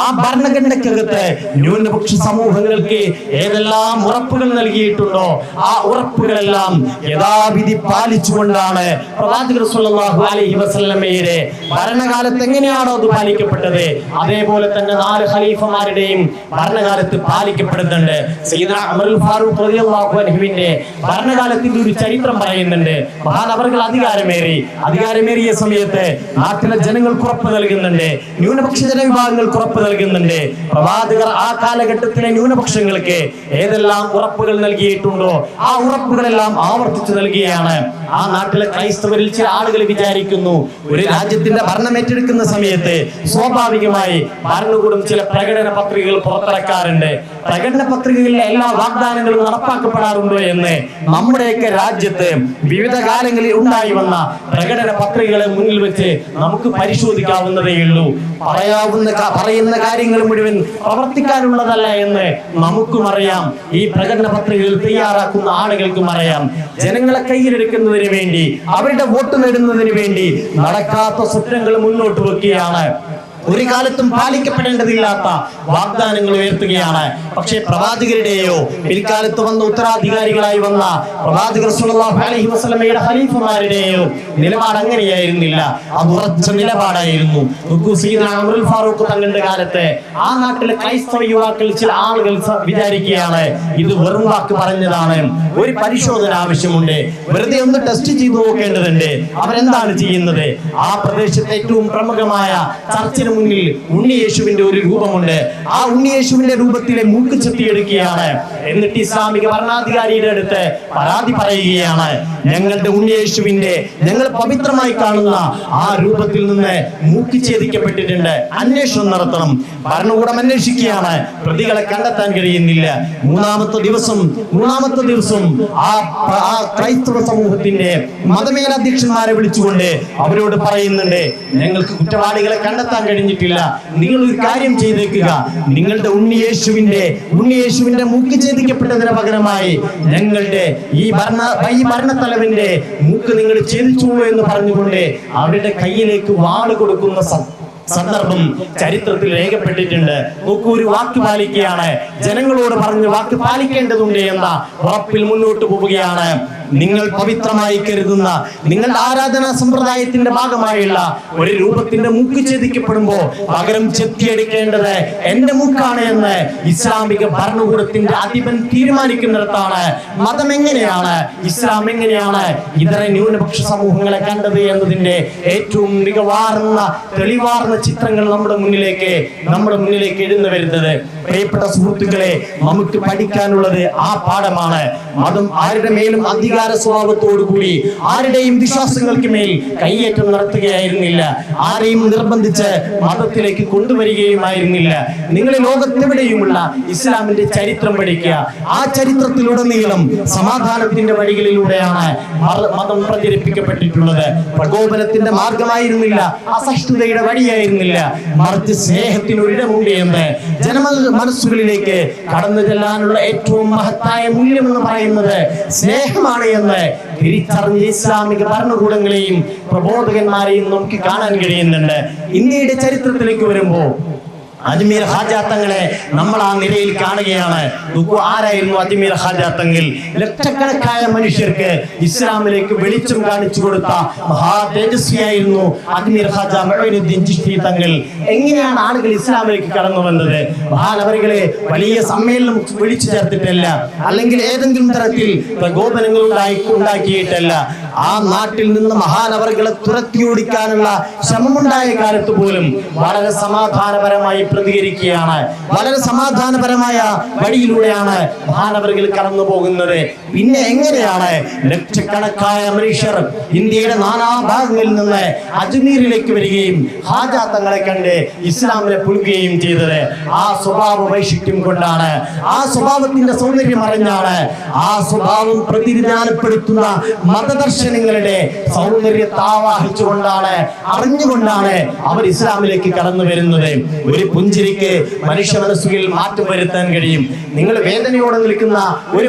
ആ ഭരണഘടനയ്ക്കകത്ത് ന്യൂനപക്ഷ സമൂഹങ്ങൾക്ക് ഏതെല്ലാം ഉറപ്പുകൾ നൽകിയിട്ടുണ്ടോ ആ ഉറപ്പുകളെല്ലാം യഥാവിധി പാലിച്ചുകൊണ്ടാണ് പ്രവാചകർ സല്ലല്ലാഹു അലൈഹി വസല്ലമയുടെ ഭരണകാലത്ത് എങ്ങനെയാണോ അത് പാലിക്കപ്പെട്ടത് അതേപോലെ തന്നെ നാല് ഖലീഫമാരുടെയും ഭരണകാലത്ത് പാലിക്കപ്പെടുന്നുണ്ട്. സയ്യിദന ഉമറുൽ ഫാറൂഖ് റളിയല്ലാഹു അൻഹുവിന്റെ ഭരണകാലത്തിന്റെ ഒരു ചരിത്രം പറയുന്നുണ്ട്. മഹാനവർകൾ അധികാരമേറിയ സമയത്ത് നാട്ടിലെ ജനങ്ങൾക്ക് ഉറപ്പ് നൽകുന്നുണ്ട്, ന്യൂനപക്ഷ ജനവിഭാഗങ്ങൾക്ക് ഉറപ്പ് നൽകുന്നുണ്ട്. പ്രവാചകർ ആ കാലഘട്ടത്തിലെ ന്യൂനപക്ഷങ്ങൾക്ക് ഏതെല്ലാം ഉറപ്പുകൾ നൽകിയിട്ടുണ്ടോ ആ ഉറപ്പുകളെല്ലാം ആവർത്തിച്ചു നൽകുകയാണ്. ആ നാട്ടിലെ ക്രൈസ്തവരിൽ ചില ആളുകൾ വിചാരിക്കുന്നു, ഒരു രാജ്യത്തിന്റെ ഭരണം ഏറ്റെടുക്കുന്ന സമയത്ത് സ്വാഭാവികമായി ഭരണകൂടം ചില പ്രകടന പത്രികകൾ പുറത്തിറക്കാറുണ്ട്. പ്രകടന പത്രികകളിലെ എല്ലാ വാഗ്ദാനങ്ങളും നടപ്പാക്കപ്പെടാറുണ്ടോ എന്ന് നമ്മുടെയൊക്കെ രാജ്യത്ത് വിവിധ കാലങ്ങളിൽ ഉണ്ടായി വന്ന പ്രകടന പത്രികകളെ മുന്നിൽ വെച്ച് നമുക്ക് പരിശോധിക്കാവുന്നതേ ഉള്ളൂ. പറയുന്ന കാര്യങ്ങൾ മുഴുവൻ പ്രവർത്തിക്കാനുള്ളതല്ല എന്ന് നമുക്കും അറിയാം. ഈ പ്രകടന പത്രികകൾ തയ്യാറാക്കുന്ന ആളുകൾക്കും അറിയാം. ജനങ്ങളെ കയ്യിലെടുക്കുന്നതിന് വേണ്ടി, അവരുടെ വോട്ട് നേടുന്നതിന് വേണ്ടി നടക്കാത്ത സ്വപ്നങ്ങൾ മുന്നോട്ട് വെക്കുകയാണ്. ഒരു കാലത്തും പാലിക്കപ്പെടേണ്ടതില്ലാത്ത വാഗ്ദാനങ്ങൾ ഉയർത്തുകയാണ്. പക്ഷേ പ്രവാചകരുടെയോ പിൽക്കാലത്ത് വന്ന ഉത്തരാധികാരികളായി വന്ന പ്രവാചകർ സല്ലല്ലാഹു അലൈഹി വസല്ലമയുടെ ഖലീഫമാരുടെയോ നിലപാട് അങ്ങനെയായിരുന്നില്ല. അത് ഉറച്ച നിലപാടായിരുന്നു. സയ്യിദന ഉമറുൽ ഫാറൂഖ് തങ്ങളുടെ കാലത്ത് ആ നാട്ടിലെ ക്രൈസ്തവ യുവാക്കൾ ചില ആളുകൾ വിചാരിക്കുകയാണ്, ഇത് വെറും വാക്ക് പറഞ്ഞതാണ്, ഒരു പരിശോധന ആവശ്യമുണ്ട്, വെറുതെ ഒന്ന് ടെസ്റ്റ് ചെയ്തു നോക്കേണ്ടതുണ്ട്. അവരെന്താണ് ചെയ്യുന്നത്? ആ പ്രദേശത്തെ ഏറ്റവും പ്രമുഖമായ ചർച്ചിന് മുന്നിൽ ഉണ്ണിയേശുവിന്റെ ഒരു രൂപമുണ്ട്. ആ ഉണ്ണിയേശുവിന്റെ രൂപത്തിലെ മൂക്ക് ചെത്തിയെടുക്കുകയാണ്. എന്നിട്ട് ഇസ്ലാമിക ഭരണാധികാരിയുടെ അടുത്ത് പരാതി പറയുകയാണ്, ഞങ്ങളുടെ ഉണ്ണിയേശുവിന്റെ ഞങ്ങൾ പവിത്രമായി കാണുന്ന ആ രൂപത്തിൽ നിന്ന് മൂക്ക് ഛേദിക്കപ്പെട്ടിട്ടുണ്ട്, അന്വേഷണം നടത്തണം. ഭരണകൂടം അന്വേഷിക്കുകയാണ്, പ്രതികളെ കണ്ടെത്താൻ കഴിയുന്നില്ല. മൂന്നാമത്തെ ദിവസം ആ ക്രൈസ്തവ സമൂഹത്തിന്റെ മതമേലധ്യക്ഷന്മാരെ വിളിച്ചുകൊണ്ട് അവരോട് പറയുന്നുണ്ട്, ഞങ്ങൾക്ക് കുറ്റവാളികളെ കണ്ടെത്താൻ കഴിഞ്ഞിട്ടില്ല, നിങ്ങൾ ഒരു കാര്യം ചെയ്തേക്കുക, നിങ്ങളുടെ ഉണ്ണിയേശുവിന്റെ മൂക്ക് ഛേദിക്കപ്പെട്ടതിന് പകരമായി ഞങ്ങളുടെ ഈ ഭരണത്തലവന്റെ മൂക്ക് നിങ്ങൾ ഛേദിച്ചു എന്ന് പറഞ്ഞുകൊണ്ട് അവരുടെ കയ്യിലേക്ക് വാള് കൊടുക്കുന്ന സന്ദർഭം ചരിത്രത്തിൽ രേഖപ്പെട്ടിട്ടുണ്ട്. നോക്കൂ, ഒരു വാക്ക് പാലിക്കുകയാണ്, ജനങ്ങളോട് പറഞ്ഞ് വാക്ക് പാലിക്കേണ്ടതുണ്ട് എന്ന ഉറപ്പിൽ മുന്നോട്ട് പോവുകയാണ്. നിങ്ങൾ പവിത്രമായി കരുതുന്ന നിങ്ങളുടെ ആരാധനാ സമ്പ്രദായത്തിന്റെ ഭാഗമായുള്ള ഒരു രൂപത്തിന്റെ മൂക്ക് ഛേദിക്കപ്പെടുമ്പോ പകരം ചെത്തിയെടുക്കേണ്ടത് എന്റെ മൂക്കാണ് എന്ന് ഇസ്ലാമിക ഭരണകൂടത്തിന്റെ അധിപൻ തീരുമാനിക്കുന്നിടത്താണ് മതം എങ്ങനെയാണ്, ഇസ്ലാം എങ്ങനെയാണ് ഇതര ന്യൂനപക്ഷ സമൂഹങ്ങളെ കണ്ടത് എന്നതിന്റെ ഏറ്റവും മികവാർന്ന തെളിവാർന്ന ചിത്രങ്ങൾ നമ്മുടെ മുന്നിലേക്ക് എഴുന്നു വരുന്നത്. പ്രിയപ്പെട്ട സുഹൃത്തുക്കളെ, നമുക്ക് പഠിക്കാനുള്ളത് ആ പാഠമാണ്. മതം ആരുടെ മേലും അധികാര സ്വഭാവത്തോടു കൂടി ആരുടെയും വിശ്വാസങ്ങൾക്ക് മേൽ കയ്യേറ്റം നടത്തുകയായിരുന്നില്ല, ആരെയും നിർബന്ധിച്ച് മതത്തിലേക്ക് കൊണ്ടുവരികയുമായിരുന്നില്ല. നിങ്ങൾ ലോകത്തെവിടെയുമുള്ള ഇസ്ലാമിന്റെ ചരിത്രം പഠിക്കുക. ആ ചരിത്രത്തിലുടനീളം സമാധാനത്തിന്റെ വഴികളിലൂടെയാണ് മതം പ്രചരിപ്പിക്കപ്പെട്ടിട്ടുള്ളത്. പ്രകോപനത്തിന്റെ മാർഗമായിരുന്നില്ല, അസഹിഷ്ണുതയുടെ വഴിയായിരുന്നില്ല, മറിച്ച് സ്നേഹത്തിനൊരിടമുണ്ട് എന്ന് മനസ്സുകളിലേക്ക് കടന്നു ചെല്ലാനുള്ള ഏറ്റവും മഹത്തായ മൂല്യം എന്ന് പറയുന്നത് സ്നേഹമാണ് എന്ന് തിരിച്ചറിഞ്ഞ ഇസ്ലാമിക ഭരണകൂടങ്ങളെയും പ്രബോധകന്മാരെയും നമുക്ക് കാണാൻ കഴിയുന്നുണ്ട്. ഇന്ത്യയുടെ ചരിത്രത്തിലേക്ക് വരുമ്പോൾ അജ്മീർ ഖാജ തങ്ങളെ നമ്മൾ ആ നിരയിൽ കാണുകയാണ്. ആരായിരുന്നു അജ്മീർ ഖാജ തങ്ങൾ? ലക്ഷക്കണക്കായ മനുഷ്യർക്ക് ഇസ്ലാമിലേക്ക് വെളിച്ചം കാണിച്ചു കൊടുത്ത മഹാ തേജസ്വിയായിരുന്നു അജ്മീർ ഖാജ മുഈനുദ്ദീൻ ചിശ്തി തങ്ങൾ. എങ്ങനെയാണ് ആളുകൾ ഇസ്ലാമിലേക്ക് കടന്നു വന്നത്? മഹാനവറുകളെ വലിയ സമ്മേളനം വിളിച്ചു ചേർത്തിട്ടല്ല, അല്ലെങ്കിൽ ഏതെങ്കിലും തരത്തിൽ പ്രകോപനങ്ങൾ ഉണ്ടാക്കിയിട്ടല്ല. ആ നാട്ടിൽ നിന്ന് മഹാനവറുകളെ തുരത്തിയോടിക്കാനുള്ള ശ്രമമുണ്ടായ കാലത്ത് പോലും വളരെ സമാധാനപരമായി പ്രതികരിക്കുകയാണ്. വളരെ സമാധാനപരമായ വഴിയിലൂടെയാണ് മഹാനവറുകൾ കടന്നു പോകുന്നത്. പിന്നെ എങ്ങനെയാണ് ലക്ഷക്കണക്കായ മനുഷ്യർ ഇന്ത്യയുടെ നാനാഭാഗങ്ങളിൽ നിന്ന് അജ്മീറിലേക്ക് വരികയും ഖാജ തങ്ങളെ കണ്ട് ഇസ്ലാമിനെ പുൽകുകയും ചെയ്തത്? ആ സ്വഭാവ വൈശിഷ്ട്യം കൊണ്ടാണ്, ആ സ്വഭാവത്തിന്റെ സൗന്ദര്യം അറിഞ്ഞാണ്, ആ സ്വഭാവം പ്രതിനിധാനപ്പെടുത്തുന്ന മതദർശനങ്ങളുടെ സൗന്ദര്യത്തെ ആവാഹിച്ചുകൊണ്ടാണ്, അറിഞ്ഞുകൊണ്ടാണ് അവർ ഇസ്ലാമിലേക്ക് കടന്നു വരുന്നത്. ഒരു പുഞ്ചിരിക്ക് മനുഷ്യ മനസ്സുകളിൽ മാറ്റം വരുത്താൻ കഴിയും. നിങ്ങൾ വേദനയോടെ നിൽക്കുന്ന ഒരു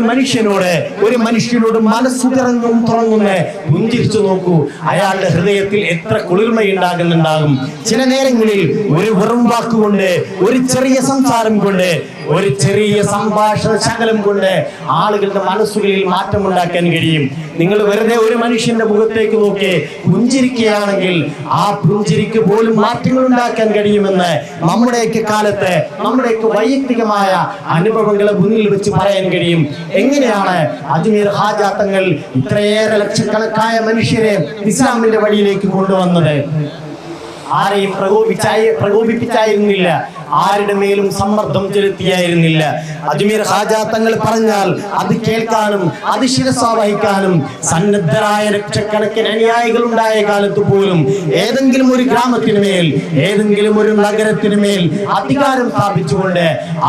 മനുഷ്യനോട് മനസ്സു തുറന്നൊന്ന് പുഞ്ചിരിച്ചു നോക്കൂ. അയാളുടെ ഹൃദയത്തിൽ എത്ര കുളിർമയുണ്ടാകുന്നുണ്ടാകും. ചില നേരങ്ങളിൽ ഒരു വെറും വാക്കുകൊണ്ട്, ഒരു ചെറിയ സംസാരം കൊണ്ട്, ഒരു ചെറിയ സംഭാഷണ ശകലം കൊണ്ട് ആളുകളുടെ മനസ്സുകളിൽ മാറ്റം ഉണ്ടാക്കാൻ കഴിയും. നിങ്ങൾ വെറുതെ ഒരു മനുഷ്യന്റെ മുഖത്തേക്ക് നോക്കി പുഞ്ചിരിക്കുകയാണെങ്കിൽ ആ പുഞ്ചിരിക്ക് പോലും മാറ്റങ്ങൾ ഉണ്ടാക്കാൻ കഴിയുമെന്ന് നമ്മുടെയൊക്കെ കാലത്ത് നമ്മുടെയൊക്കെ വൈയക്തികമായ അനുഭവങ്ങളെ മുന്നിൽ വെച്ച് പറയാൻ കഴിയും. എങ്ങനെയാണ് അജ്മീർ ഖാജ തങ്ങൾ ഇത്രയേറെ ലക്ഷക്കണക്കായ മനുഷ്യരെ ഇസ്ലാമിന്റെ വഴിയിലേക്ക് കൊണ്ടുവന്നത്? ആരെയും പ്രകോപിപ്പിച്ചായിരുന്നില്ല, ആരുടെ മേലും സമ്മർദ്ദം ചെലുത്തിയായിരുന്നില്ല. അജ്മീർ ഖാജ തങ്ങൾ പറഞ്ഞാൽ അത് കേൾക്കാനും അത് ശിരസാവഹിക്കാനും സന്നദ്ധരായ ലക്ഷക്കണക്കിന് അനുയായികൾ ഉണ്ടായ കാലത്ത് പോലും ഏതെങ്കിലും ഒരു ഗ്രാമത്തിന് മേൽ, ഏതെങ്കിലും ഒരു നഗരത്തിന് മേൽ അധികാരം സ്ഥാപിച്ചുകൊണ്ട്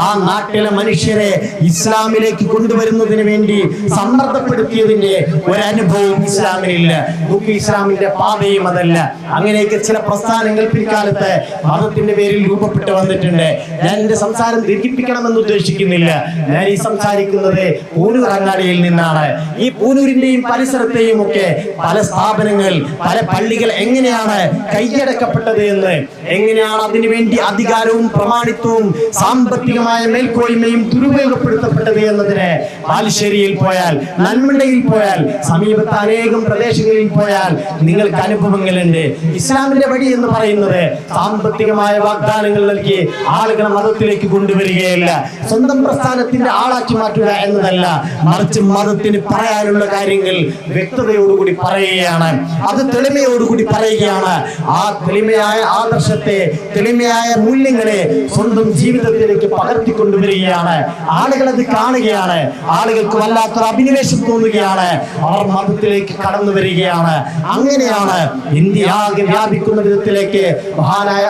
ആ നാട്ടിലെ മനുഷ്യരെ ഇസ്ലാമിലേക്ക് കൊണ്ടുവരുന്നതിന് വേണ്ടി സമ്മർദ്ദപ്പെടുത്തിയതിന്റെ ഒരനുഭവം ഇസ്ലാമിനില്ല. നമുക്ക് ഇസ്ലാമിന്റെ പാതയും അതല്ല. അങ്ങനെയൊക്കെ ചില പ്രസ്ഥാനങ്ങൾ പിൽക്കാലത്ത് മതത്തിന്റെ പേരിൽ രൂപപ്പെട്ടു വന്നിട്ടുണ്ട്. ഞാൻ എന്റെ സംസാരം ദീർഘിപ്പിക്കണമെന്ന് ഉദ്ദേശിക്കുന്നില്ല. ഞാൻ ഈ സംസാരിക്കുന്നത് പൂനൂർ അങ്ങാടിയിൽ നിന്നാണ്. ഈ പൂനൂരിന്റെയും പരിസരത്തെയും ഒക്കെ പല സ്ഥാപനങ്ങൾ, പല പള്ളികൾ എങ്ങനെയാണ് കൈയടക്കപ്പെട്ടത് എന്ന്, എങ്ങനെയാണ് അതിനുവേണ്ടി അധികാരവും പ്രമാണിത്വവും സാമ്പത്തികമായ മേൽക്കോയ്മയും ദുരുപയോഗപ്പെടുത്തപ്പെട്ടത് എന്നതിന് ബാലുശ്ശേരിയിൽ പോയാൽ, നന്മണ്ടയിൽ പോയാൽ, സമീപത്ത് അനേകം പ്രദേശങ്ങളിൽ പോയാൽ നിങ്ങൾക്ക് അനുഭവങ്ങളുണ്ട്. ഇസ്ലാമിന്റെ വഴി എന്ന് പറയുന്നത് സാമ്പത്തികമായ വാഗ്ദാനങ്ങൾ നൽകി ആളുകളെ മതത്തിലേക്ക് കൊണ്ടുവരികയല്ല, സ്വന്തം പ്രസ്ഥാനത്തിന്റെ ആളാക്കി മാറ്റുക എന്നതല്ല, മറിച്ച് മതത്തിന് പറയാനുള്ള കാര്യങ്ങൾ വ്യക്തതയോടുകൂടി പറയുകയാണ്, അത് തെളിമയോടുകൂടി പറയുകയാണ്. ആ തെളിമയായ ആദർശത്തെ, തെളിമയായ മൂല്യങ്ങളെ സ്വന്തം ജീവിതത്തിലേക്ക് പകർത്തിക്കൊണ്ടുവരികയാണ്. ആളുകൾ അത് കാണുകയാണ്, ആളുകൾക്ക് വല്ലാത്തൊരു അഭിനിവേശം തോന്നുകയാണ്, അവർ മതത്തിലേക്ക് കടന്നു വരികയാണ്. അങ്ങനെയാണ് ഇന്ത്യ ആകെ വ്യാപിക്കുന്ന വിധത്തിലേക്ക് മഹാനായ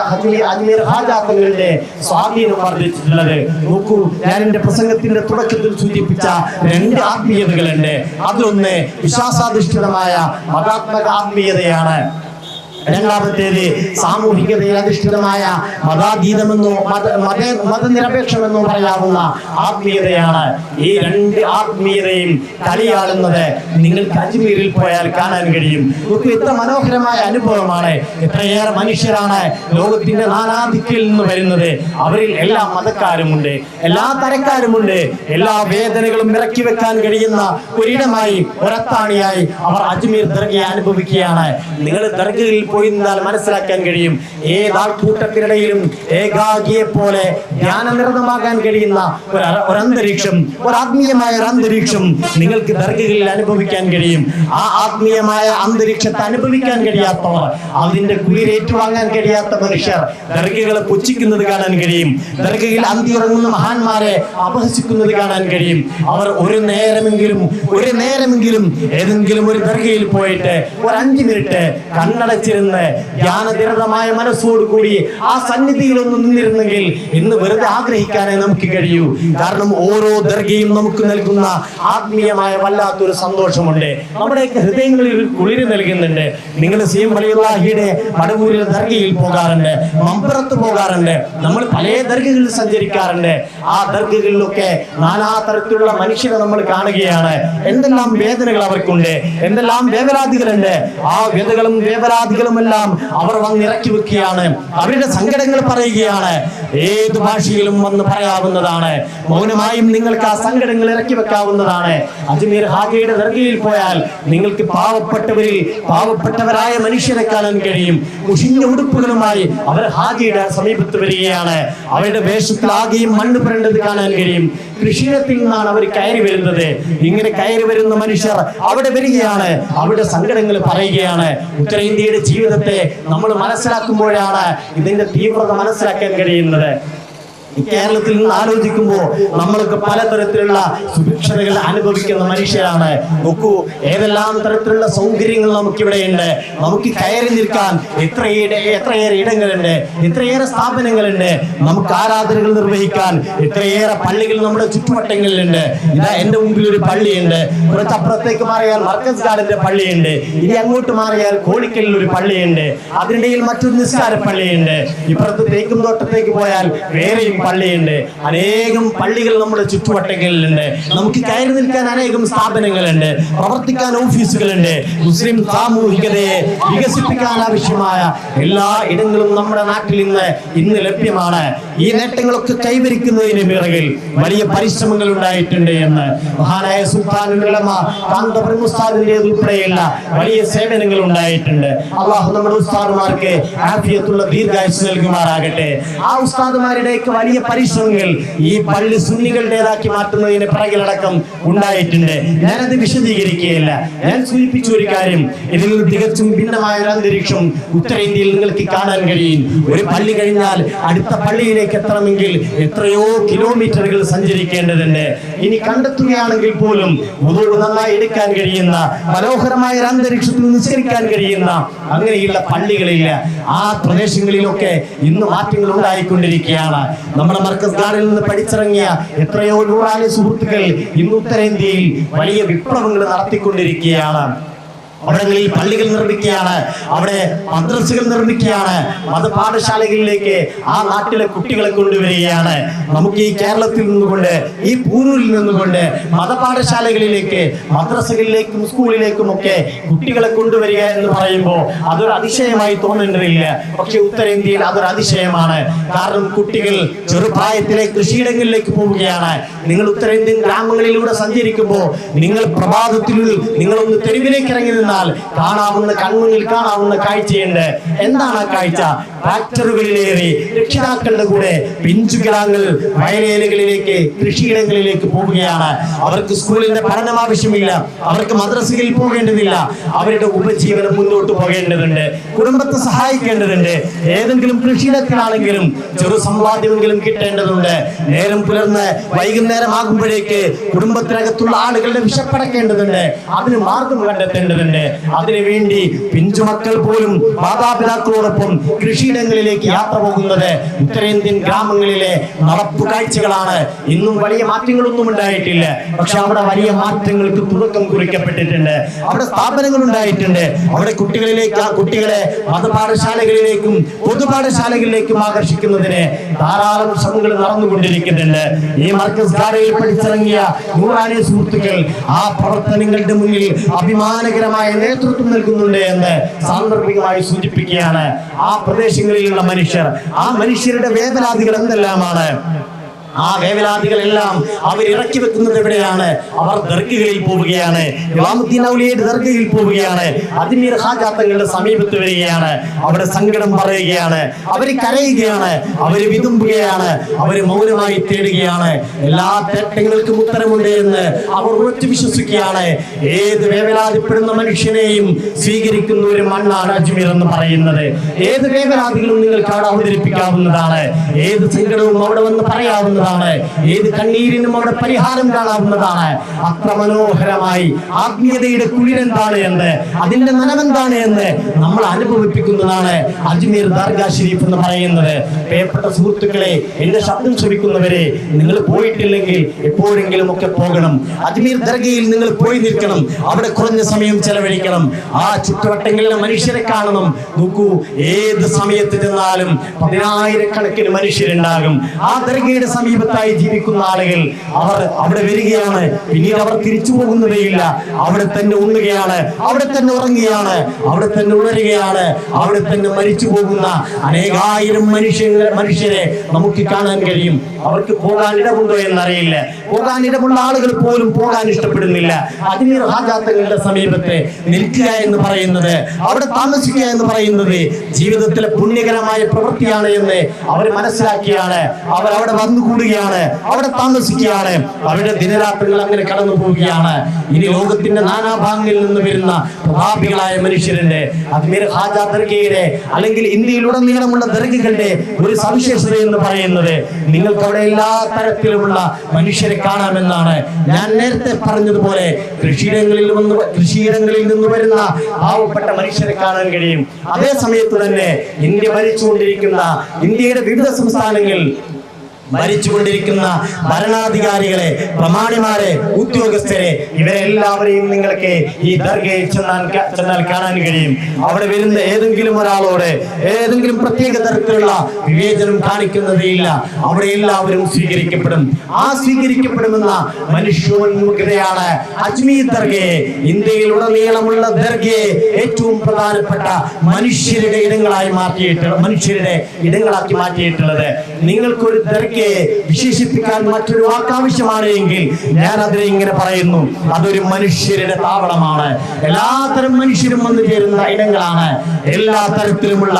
അജ്മീർ ഖാജ തങ്ങളുടെ സ്വാധീനം വർദ്ധിച്ചിട്ടുള്ളത്. നോക്കൂ, ഞാൻ എന്റെ പ്രസംഗത്തിന്റെ തുടക്കത്തിൽ സൂചിപ്പിച്ച രണ്ട് ആത്മീയതകളുണ്ട്. അതിലൊന്ന് വിശ്വാസാധിഷ്ഠിതമായ മതാത്മക ആത്മീയതയാണ്. രണ്ടാമത്തേത് സാമൂഹികതയിൽ അധിഷ്ഠിതമായ മതാതീതമെന്നോ മതനിരപേക്ഷമെന്നോ പറയാവുന്ന ആത്മീയതയാണ്. ഈ രണ്ട് ആത്മീയതയും കളിയാടുന്നത് നിങ്ങൾക്ക് അജ്മീറിൽ പോയാൽ കാണാൻ കഴിയും. നമുക്ക് എത്ര മനോഹരമായ അനുഭവമാണ്. എത്രയേറെ മനുഷ്യരാണ് ലോകത്തിന്റെ നാനാദിക്കിൽ നിന്ന് വരുന്നത്. അവരിൽ എല്ലാ മതക്കാരുമുണ്ട്, എല്ലാ തരക്കാരുമുണ്ട്. എല്ലാ വേദനകളും ഇറക്കി വെക്കാൻ കഴിയുന്ന ഒരിടമായി, ഒരത്താണിയായി അവർ അജ്മീർ ദർഗയെ അനുഭവിക്കുകയാണ്. നിങ്ങൾ ദർഗയിൽ പോയി നിന്നാൽ മനസ്സിലാക്കാൻ കഴിയും. ഏതാൾക്കൂട്ടത്തിനിടയിലും ഏകാഗിയെ പോലെ ധ്യാനനിരതമാകാൻ കഴിയുന്ന ഒരന്തരീക്ഷം, ഒരാത്മീയമായ ഒരു അന്തരീക്ഷം നിങ്ങൾക്ക് ദർഗയിൽ അനുഭവിക്കാൻ കഴിയും. ആ ആത്മീയമായ അന്തരീക്ഷത്തെ അനുഭവിക്കാൻ കഴിയാത്തവർ, അതിന്റെ കുളിരേറ്റുവാങ്ങാൻ കഴിയാത്ത മനുഷ്യർ ദർഗകളെ പുച്ഛിക്കുന്നത് കാണാൻ കഴിയും. ദർഗയിൽ അന്തിയുറങ്ങുന്ന മഹാന്മാരെ അപഹസിക്കുന്നത് കാണാൻ കഴിയും. അവർ ഒരു നേരമെങ്കിലും ഏതെങ്കിലും ഒരു ദർഗയിൽ പോയിട്ട് ഒരു 5 മിനിറ്റ് കണ്ണടച്ചിരുന്ന് ധ്യാനനിരതമായ മനസ്സോടുകൂടി ആ സന്നിധിയിലൊന്ന് നിന്നിരുന്നെങ്കിൽ ഇന്ന് വെറുതെ ആഗ്രഹിക്കാനേ നമുക്ക് കഴിയൂ. കാരണം ഓരോ ദർഗയും നമുക്ക് നൽകുന്ന ആത്മീയമായ വല്ലാത്തൊരു സന്തോഷമുണ്ട്. നമ്മുടെയൊക്കെ ഹൃദയങ്ങളിൽ കുളിര് നൽകുന്നുണ്ട്. നിങ്ങൾ സീം വലിയുള്ളാഹിയുടെ മടവൂരിൽ ദർഗയിൽ പോകാറുണ്ട്, മമ്പറത്ത് പോകാറുണ്ട്, നമ്മൾ പല ദർഗകളിൽ സഞ്ചരിക്കാറുണ്ട്. ആ ദർഗകളിലൊക്കെ നാനാതരത്തിലുള്ള മനുഷ്യരെ നമ്മൾ കാണുകയാണ്. എന്തെല്ലാം വേദനകൾ അവർക്കുണ്ട്, എന്തെല്ലാം വേവലാതികളുണ്ട്. ആ വ്യതകളും വേവലാതികളുമെല്ലാം അവർ വന്ന് ഇറക്കി വെക്കുകയാണ്. അവരുടെ സങ്കടങ്ങൾ പറയുകയാണ്. ഏത് ഭാഷയിലും വന്ന് പറയാവുന്നതാണ്. മൗനമായും നിങ്ങൾക്ക് ആ സങ്കടങ്ങൾ ഇറക്കി വെക്കാവുന്നതാണ്. അജ്മീർ ഹാജിയുടെ ദർഗയിൽ പോയാൽ നിങ്ങൾക്ക് പാവപ്പെട്ടവരായ മനുഷ്യരെ കാണാൻ കഴിയും. മുഷിഞ്ഞ ഉടുപ്പുകളുമായി അവർ ഹാജിയുടെ സമീപത്ത് വരികയാണ്. അവരുടെ വേഷത്തിൽ ആകെയും മണ്ണ് പുരണ്ടത് കാണാൻ കഴിയും. കൃഷിയിടത്തിൽ നിന്നാണ് അവർ കയറി വരുന്നത്. ഇങ്ങനെ കയറി വരുന്ന മനുഷ്യർ അവിടെ വരികയാണ്, അവരുടെ സങ്കടങ്ങൾ പറയുകയാണ്. ഉത്തരേന്ത്യയുടെ ജീവിതത്തെ നമ്മൾ മനസ്സിലാക്കുമ്പോഴാണ് ഇതിന്റെ തീവ്രത മനസ്സിലാക്കാൻ കഴിയുന്നത്. കേരളത്തിൽ നിന്ന് ആലോചിക്കുമ്പോൾ നമ്മളൊക്കെ പലതരത്തിലുള്ള സുഭിക്ഷതകൾ അനുഭവിക്കുന്ന മനുഷ്യരാണ്. നോക്കൂ, ഏതെല്ലാം തരത്തിലുള്ള സൗകര്യങ്ങൾ നമുക്കിവിടെയുണ്ട്. നമുക്ക് കയറി നിൽക്കാൻ എത്രയേറെ ഇടങ്ങളുണ്ട്, എത്രയേറെ സ്ഥാപനങ്ങളുണ്ട്. നമുക്ക് ആരാധനകൾ നിർവഹിക്കാൻ എത്രയേറെ പള്ളികൾ നമ്മുടെ ചുറ്റുവട്ടങ്ങളിലുണ്ട്. ഇതാ എന്റെ മുമ്പിൽ ഒരു പള്ളിയുണ്ട്, കുറച്ചപ്പുറത്തേക്ക് മാറിയാൽ മർക്കസ് ഗാർഡിന്റെ പള്ളിയുണ്ട്, ഇനി അങ്ങോട്ട് മാറിയാൽ കോഴിക്കലിൽ ഒരു പള്ളിയുണ്ട്, അതിനിടയിൽ മറ്റൊരു നിസ്കാര പള്ളിയുണ്ട്, ഇപ്പുറത്ത് തേക്കും തോട്ടത്തേക്ക് പോയാൽ വേറെയും പള്ളിയുണ്ട്. അനേകം പള്ളികൾ നമ്മുടെ ചുറ്റുവട്ടങ്ങളിലുണ്ട്. നമുക്ക് കയറി നിൽക്കാൻ അനേകം സ്ഥാപനങ്ങളുണ്ട്, പ്രവർത്തിക്കാൻ ഓഫീസുകളുണ്ട്. മുസ്ലിം സാമൂഹികതയെ വികസിപ്പിക്കാൻ ആവശ്യമായ എല്ലാ ഇടങ്ങളും നമ്മുടെ നാട്ടിൽ ഇന്ന് ലഭ്യമാണ്. ഈ നേട്ടങ്ങളൊക്കെ കൈവരിക്കുന്നതിന് പിറകിൽ വലിയ പരിശ്രമങ്ങൾ ഉണ്ടായിട്ടുണ്ട് എന്ന് മഹാനായ സുൽത്താനുൽ ഉലമ കാന്തപുരം ഉസ്താദിന്റേത് ഉൾപ്പെടെയുള്ള വലിയ സേവനങ്ങൾ ഉണ്ടായിട്ടുണ്ട്. അള്ളാഹു നമ്മുടെ ഉസ്താദുമാർക്ക് ആഫിയത്തുള്ള ദീർഘായുസ് നൽകുമാറാകട്ടെ. ആ ഉസ്താദുമാരുടെയൊക്കെ വലിയ പരിശ്രമങ്ങൾ ഈ പള്ളി സുന്നികളുടേതാക്കി മാറ്റുന്നതിന് പിറകിലടക്കം ഉണ്ടായിട്ടുണ്ട്. ഞാനത് വിശദീകരിക്കുകയില്ല. ഞാൻ സൂചിപ്പിച്ച ഒരു കാര്യം, ഇതിൽ തികച്ചും ഭിന്നമായ ഒരു അന്തരീക്ഷം ഉത്തരേന്ത്യയിൽ നിങ്ങൾക്ക് കാണാൻ കഴിയും. ഒരു പള്ളി കഴിഞ്ഞാൽ അടുത്ത പള്ളിയിലേക്ക് എത്തണമെങ്കിൽ എത്രയോ കിലോമീറ്ററുകൾ സഞ്ചരിക്കേണ്ടതുണ്ട്. ഇനി കണ്ടെത്തുകയാണെങ്കിൽ പോലും വുദൂ നന്നായി എടുക്കാൻ കഴിയുന്ന, മനോഹരമായ ഒരു അന്തരീക്ഷത്തിൽ നിസ്കരിക്കാൻ കഴിയുന്ന അങ്ങനെയുള്ള പള്ളികളില്ല. ആ പ്രദേശങ്ങളിലൊക്കെ ഇന്ന് മാറ്റങ്ങൾ ഉണ്ടായിക്കൊണ്ടിരിക്കുകയാണ്. നമ്മുടെ മർക്കസ് ഗാർഡിൽ നിന്ന് പഠിച്ചിറങ്ങിയ എത്രയോ നൂറാനി സുഹൃത്തുക്കൾ ഇന്ന് ഉത്തരേന്ത്യയിൽ വലിയ വിപ്ലവങ്ങൾ നടത്തിക്കൊണ്ടിരിക്കുകയാണ്. അവിടങ്ങളിൽ പള്ളികൾ നിർമ്മിക്കുകയാണ്, അവിടെ മദ്രസകൾ നിർമ്മിക്കുകയാണ്, മതപാഠശാലകളിലേക്ക് ആ നാട്ടിലെ കുട്ടികളെ കൊണ്ടുവരികയാണ്. നമുക്ക് ഈ കേരളത്തിൽ നിന്നുകൊണ്ട്, ഈ പൂരൂരിൽ നിന്നുകൊണ്ട് മതപാഠശാലകളിലേക്ക്, മദ്രസകളിലേക്കും സ്കൂളിലേക്കും ഒക്കെ കുട്ടികളെ കൊണ്ടുവരിക എന്ന് പറയുമ്പോൾ അതൊരു അതിശയമായി തോന്നേണ്ടതില്ല. പക്ഷെ ഉത്തരേന്ത്യയിൽ അതൊരു അതിശയമാണ്. കാരണം കുട്ടികൾ ചെറുപ്രായത്തിലെ കൃഷിയിടങ്ങളിലേക്ക് പോവുകയാണ്. നിങ്ങൾ ഉത്തരേന്ത്യൻ ഗ്രാമങ്ങളിലൂടെ സഞ്ചരിക്കുമ്പോൾ നിങ്ങൾ പ്രഭാതത്തിൽ നിങ്ങളൊന്ന് തെരുവിലേക്ക് ഇറങ്ങി കാണാവുന്ന, കൺമുന്നിൽ കാണാവുന്ന കാഴ്ചയുണ്ട്. എന്താണ് ആ കാഴ്ച? ട്രാക്ടറുകളിലേറി രക്ഷിതാക്കളുടെ കൂടെ പിഞ്ചുകിടാങ്ങൾ വയലേലകളിലേക്ക്, കൃഷിയിടങ്ങളിലേക്ക് പോവുകയാണ്. അവർക്ക് സ്കൂളിന്റെ പഠനം ആവശ്യമില്ല, അവർക്ക് മദ്രസയിൽ പോകേണ്ടതില്ല. അവരുടെ ഉപജീവനം മുന്നോട്ട് പോകേണ്ടതുണ്ട്, കുടുംബത്തെ സഹായിക്കേണ്ടതുണ്ട്. ഏതെങ്കിലും കൃഷിയിടത്തിലാണെങ്കിലും ചെറു സമ്പാദ്യമെങ്കിലും കിട്ടേണ്ടതുണ്ട്. നേരം പുലർന്ന് വൈകുന്നേരം ആകുമ്പോഴേക്ക് കുടുംബത്തിനകത്തുള്ള ആളുകളുടെ വിശപ്പടക്കേണ്ടതുണ്ട്, അതിന് മാർഗം കണ്ടെത്തേണ്ടതുണ്ട്. ഉണ്ട്. അതിനുവേണ്ടി പിഞ്ചുമക്കൾ പോലും മാതാപിതാക്കളോടൊപ്പം കൃഷിയിടങ്ങളിലേക്ക് യാത്ര പോകുന്നത് ഉത്തരേന്ത്യൻ ഗ്രാമങ്ങളിലെ നടപ്പു കാഴ്ചകളാണ്. ഇന്നും വലിയ മാറ്റങ്ങളൊന്നും ഉണ്ടായിട്ടില്ല, പക്ഷെ അവിടെ വലിയ മാറ്റങ്ങൾക്ക് തുടക്കം കുറിക്കപ്പെട്ടിട്ടുണ്ട്. അവിടെ സ്ഥാപനങ്ങൾ ഉണ്ടായിട്ടുണ്ട്. അവിടെ കുട്ടികളെ മതപാഠശാലകളിലേക്കും പൊതുപാഠശാലകളിലേക്കും ആകർഷിക്കുന്നതിന് ധാരാളം ശ്രമങ്ങൾ നടന്നുകൊണ്ടിരിക്കുന്നുണ്ട്. ഈ മർക്കസ് ഗാഡയിൽ പഠിച്ചിറങ്ങിയ നൂറാനി സുഹൃത്തുക്കൾ ആ പ്രവർത്തനങ്ങളുടെ മുന്നിൽ അഭിമാനകരമായ നേതൃത്വം നൽകുന്നുണ്ട് എന്ന് സാന്ദർഭികമായി സൂചിപ്പിക്കുകയാണ്. ആ പ്രദേശങ്ങളിലുള്ള ആ മനുഷ്യരുടെ വേദനാദികൾ എന്തെല്ലാമാണ്? ആ വേവലാദികളെല്ലാം അവർ ഇറക്കി വെക്കുന്നത് എവിടെയാണ്? അവർ ദർഗകളിൽ പോവുകയാണ്, ഇമാമുദ്ദീൻ ഔലിയയുടെ ദർഗയിൽ പോവുകയാണ്, അജ്മീർ ഹാജ തങ്ങളുടെ സമീപത്ത് വരികയാണ്, അവിടെ സങ്കടം പറയുകയാണ്, അവർ കരയുകയാണ്, അവർ വിതുമ്പുകയാണ്, അവർ മൗനമായി തേടുകയാണ്. എല്ലാ തേട്ടങ്ങൾക്കും ഉത്തരമുണ്ട് എന്ന് അവർ ഉറച്ചു വിശ്വസിക്കുകയാണ്. ഏത് വേവലാതിപ്പെടുന്ന മനുഷ്യനെയും സ്വീകരിക്കുന്ന ഒരു മണ്ണാണ് അജ്മീർ എന്ന് പറയുന്നത്. ഏത് വേവലാദികളും നിങ്ങൾക്ക് അവിടെ അവതരിപ്പിക്കാവുന്നതാണ്. ഏത് സങ്കടവും അവിടെ വന്ന് പറയാവുന്നതാണ്. ഏത് കണ്ണീരിനും അവിടെ പരിഹാരം കാണാവുന്നതാണ്. അത്ര മനോഹരമായി ആത്മീയതയുടെ കുളിരെന്താണ് എന്ന്, അതിന്റെ നനവെന്താണ് എന്ന് നമ്മൾ അനുഭവിപ്പിക്കുന്നതാണ് അജ്മീർ ദർഗാ ഷരീഫ് എന്ന് പറയുന്നത്. പ്രിയപ്പെട്ട സുഹൃത്തുക്കളെ, എന്റെ ശബ്ദം ശ്രവിക്കുന്നവരെ, നിങ്ങൾ പോയിട്ടില്ലെങ്കിൽ എപ്പോഴെങ്കിലും ഒക്കെ പോകണം. അജ്മീർ ദർഗയിൽ നിങ്ങൾ പോയി നിൽക്കണം. അവിടെ കുറഞ്ഞ സമയം ചെലവഴിക്കണം. ആ ചുറ്റുവട്ടങ്ങളിലെ മനുഷ്യരെ കാണണം. നോക്കൂ, ഏത് സമയത്ത് ചെന്നാലും 10,000-കണക്കിന് മനുഷ്യരുണ്ടാകും. ആ ദർഗയുടെ സമീപത്തായി ജീവിക്കുന്ന ആളുകൾ അവർ അവിടെ വരികയാണ്. പിന്നീട് അവർ തിരിച്ചു പോകുന്നതേയില്ല. അവിടെ തന്നെ ഉണ്ണുകയാണ്, അവിടെ തന്നെ ഉറങ്ങുകയാണ്, അവിടെ തന്നെ ഉണരുകയാണ്. അവിടെ തന്നെ മരിച്ചു പോകുന്ന അനേകായിരം മനുഷ്യരെ നമുക്ക് കാണാൻ കഴിയും. അവർക്ക് പോകാൻ ഇടമുണ്ടോ എന്നറിയില്ല. പോകാൻ ഇടമുള്ള ആളുകൾ പോലും പോകാൻ ഇഷ്ടപ്പെടുന്നില്ല. അജ്മീർ ഹാജ തങ്ങളുടെ സമീപത്തെ നിൽക്കുക എന്ന് പറയുന്നത്, അവിടെ താമസിക്കുക എന്ന് പറയുന്നത് ജീവിതത്തിലെ പുണ്യകരമായ പ്രവൃത്തിയാണ് എന്ന് അവർ മനസ്സിലാക്കിയാണ്. അവർ അവിടെ വന്നുകൂടുകയാണ്, അവിടെ താമസിക്കുകയാണ്. അവരുടെ ദിനരാത്രങ്ങൾ അങ്ങനെ കടന്നു പോവുകയാണ്. ഇനി ലോകത്തിന്റെ നാനാഭാഗങ്ങളിൽ നിന്ന് വരുന്ന പ്രതാപികളായ മനുഷ്യരുടെ അജ്മീർ ഹാജ ദർഗയുടെ അല്ലെങ്കിൽ ഇന്ത്യയിലുടനീളമുള്ള ദർഗകളുടെ ഒരു സവിശേഷത എന്ന് പറയുന്നത് നിങ്ങൾക്ക് അവിടെ എല്ലാ തരത്തിലുമുള്ള മനുഷ്യരെ കാണാമെന്നാണ്. ഞാൻ നേരത്തെ പറഞ്ഞതുപോലെ കൃഷിയിടങ്ങളിൽ നിന്ന് വരുന്ന പാവപ്പെട്ട മനുഷ്യരെ കാണാൻ കഴിയും. അതേ സമയത്ത് തന്നെ ഇന്ത്യ ഭരിച്ചുകൊണ്ടിരിക്കുന്ന ഇന്ത്യയുടെ വിവിധ സംസ്ഥാനങ്ങൾ ഭരിച്ചുകൊണ്ടിരിക്കുന്ന ഭരണാധികാരികളെ, പ്രമാണിമാരെ, ഉദ്യോഗസ്ഥരെ, ഇവരെല്ലാവരെയും നിങ്ങൾക്ക് ഈ ദർഗയിൽ ചെന്നാൽ കാണാൻ കഴിയും. അവിടെ വരുന്ന ഏതെങ്കിലും ഒരാളോട് ഏതെങ്കിലും പ്രത്യേക തരത്തിലുള്ള വിവേചനം കാണിക്കുന്നതേയില്ല. അവിടെ എല്ലാവരും സ്വീകരിക്കപ്പെടും. ആ സ്വീകരിക്കപ്പെടുമെന്ന മനുഷ്യോന്മുഖതയാണ് അജ്മീർ ദർഗയെ, ഇന്ത്യയിലുടനീളമുള്ള ദർഗയെ ഏറ്റവും പ്രധാനപ്പെട്ട മനുഷ്യരുടെ ഇടങ്ങളാക്കി മാറ്റിയിട്ടുള്ളത്. നിങ്ങൾക്കൊരു ദർഗ വിശേഷിപ്പിക്കാൻ മറ്റൊരു വാക്കാവശ്യമാണ് എങ്കിൽ ഞാൻ അതിനെ ഇങ്ങനെ പറയുന്നു: അതൊരു മനുഷ്യരുടെ താവളമാണ്. എല്ലാത്തരം മനുഷ്യരും വന്നു ചേരുന്ന ഇടങ്ങളാണ്. എല്ലാ തരത്തിലുമുള്ള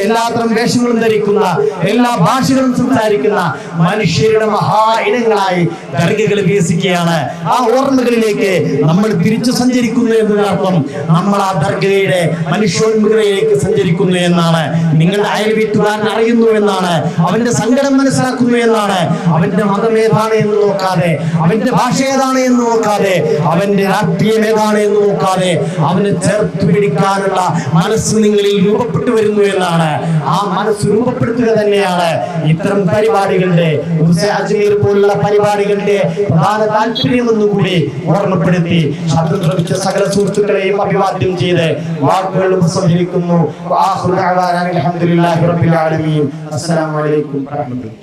എല്ലാത്തരം വേഷങ്ങളും ധരിക്കുന്ന, എല്ലാ ഭാഷകളും സംസാരിക്കുന്ന മനുഷ്യരുടെ മഹാ ഇടങ്ങളായി ദർഗകൾ വികസിക്കുകയാണ്. ആ ഓർമ്മകളിലേക്ക് നമ്മൾ തിരിച്ചു സഞ്ചരിക്കുന്നു എന്നതിനർത്ഥം നമ്മൾ ആ ദർഗയുടെ മനുഷ്യോന്മുഖതയിലേക്ക് സഞ്ചരിക്കുന്നു എന്നാണ്. നിങ്ങളുടെ അയൽ വീട്ടുകാരൻ അറിയുന്നു എന്നാണ്, അവന്റെ സങ്കടം മനസ്സിലാക്കുന്നു എന്നാണ്. അവന്റെ മതം ഏതാണ് എന്ന് നോക്കാതെ, അവന്റെ ഭാഷ ഏതാണ് എന്ന് നോക്കാതെ, അവന്റെ രാഷ്ട്രീയം ഏതാണ് എന്ന് നോക്കാതെ അവനെ ചേർത്ത് പിടിക്കാനുള്ള മനസ്സ് നിങ്ങളിൽ രൂപപ്പെട്ടു വരുന്നു എന്നാണ്. ആ മനസ്സ് രൂപപ്പെടുത്തുക തന്നെയാണ് ഇത്തരം പരിപാടികളുടെ, അജ്മീർ പോലുള്ള പരിപാടികളുടെ പ്രധാന താല്പര്യമെന്നുകൂടി ഓർമ്മപ്പെടുത്തി ശബ്ദം ശ്രമിച്ച സകല സുഹൃത്തുക്കളെയും അഭിവാദ്യം ചെയ്ത് വാക്കുകൾ ഉപസംഹരിക്കുന്നു. അസ്സലാമു അലൈക്കും വറഹ്മത്തുള്ളാഹി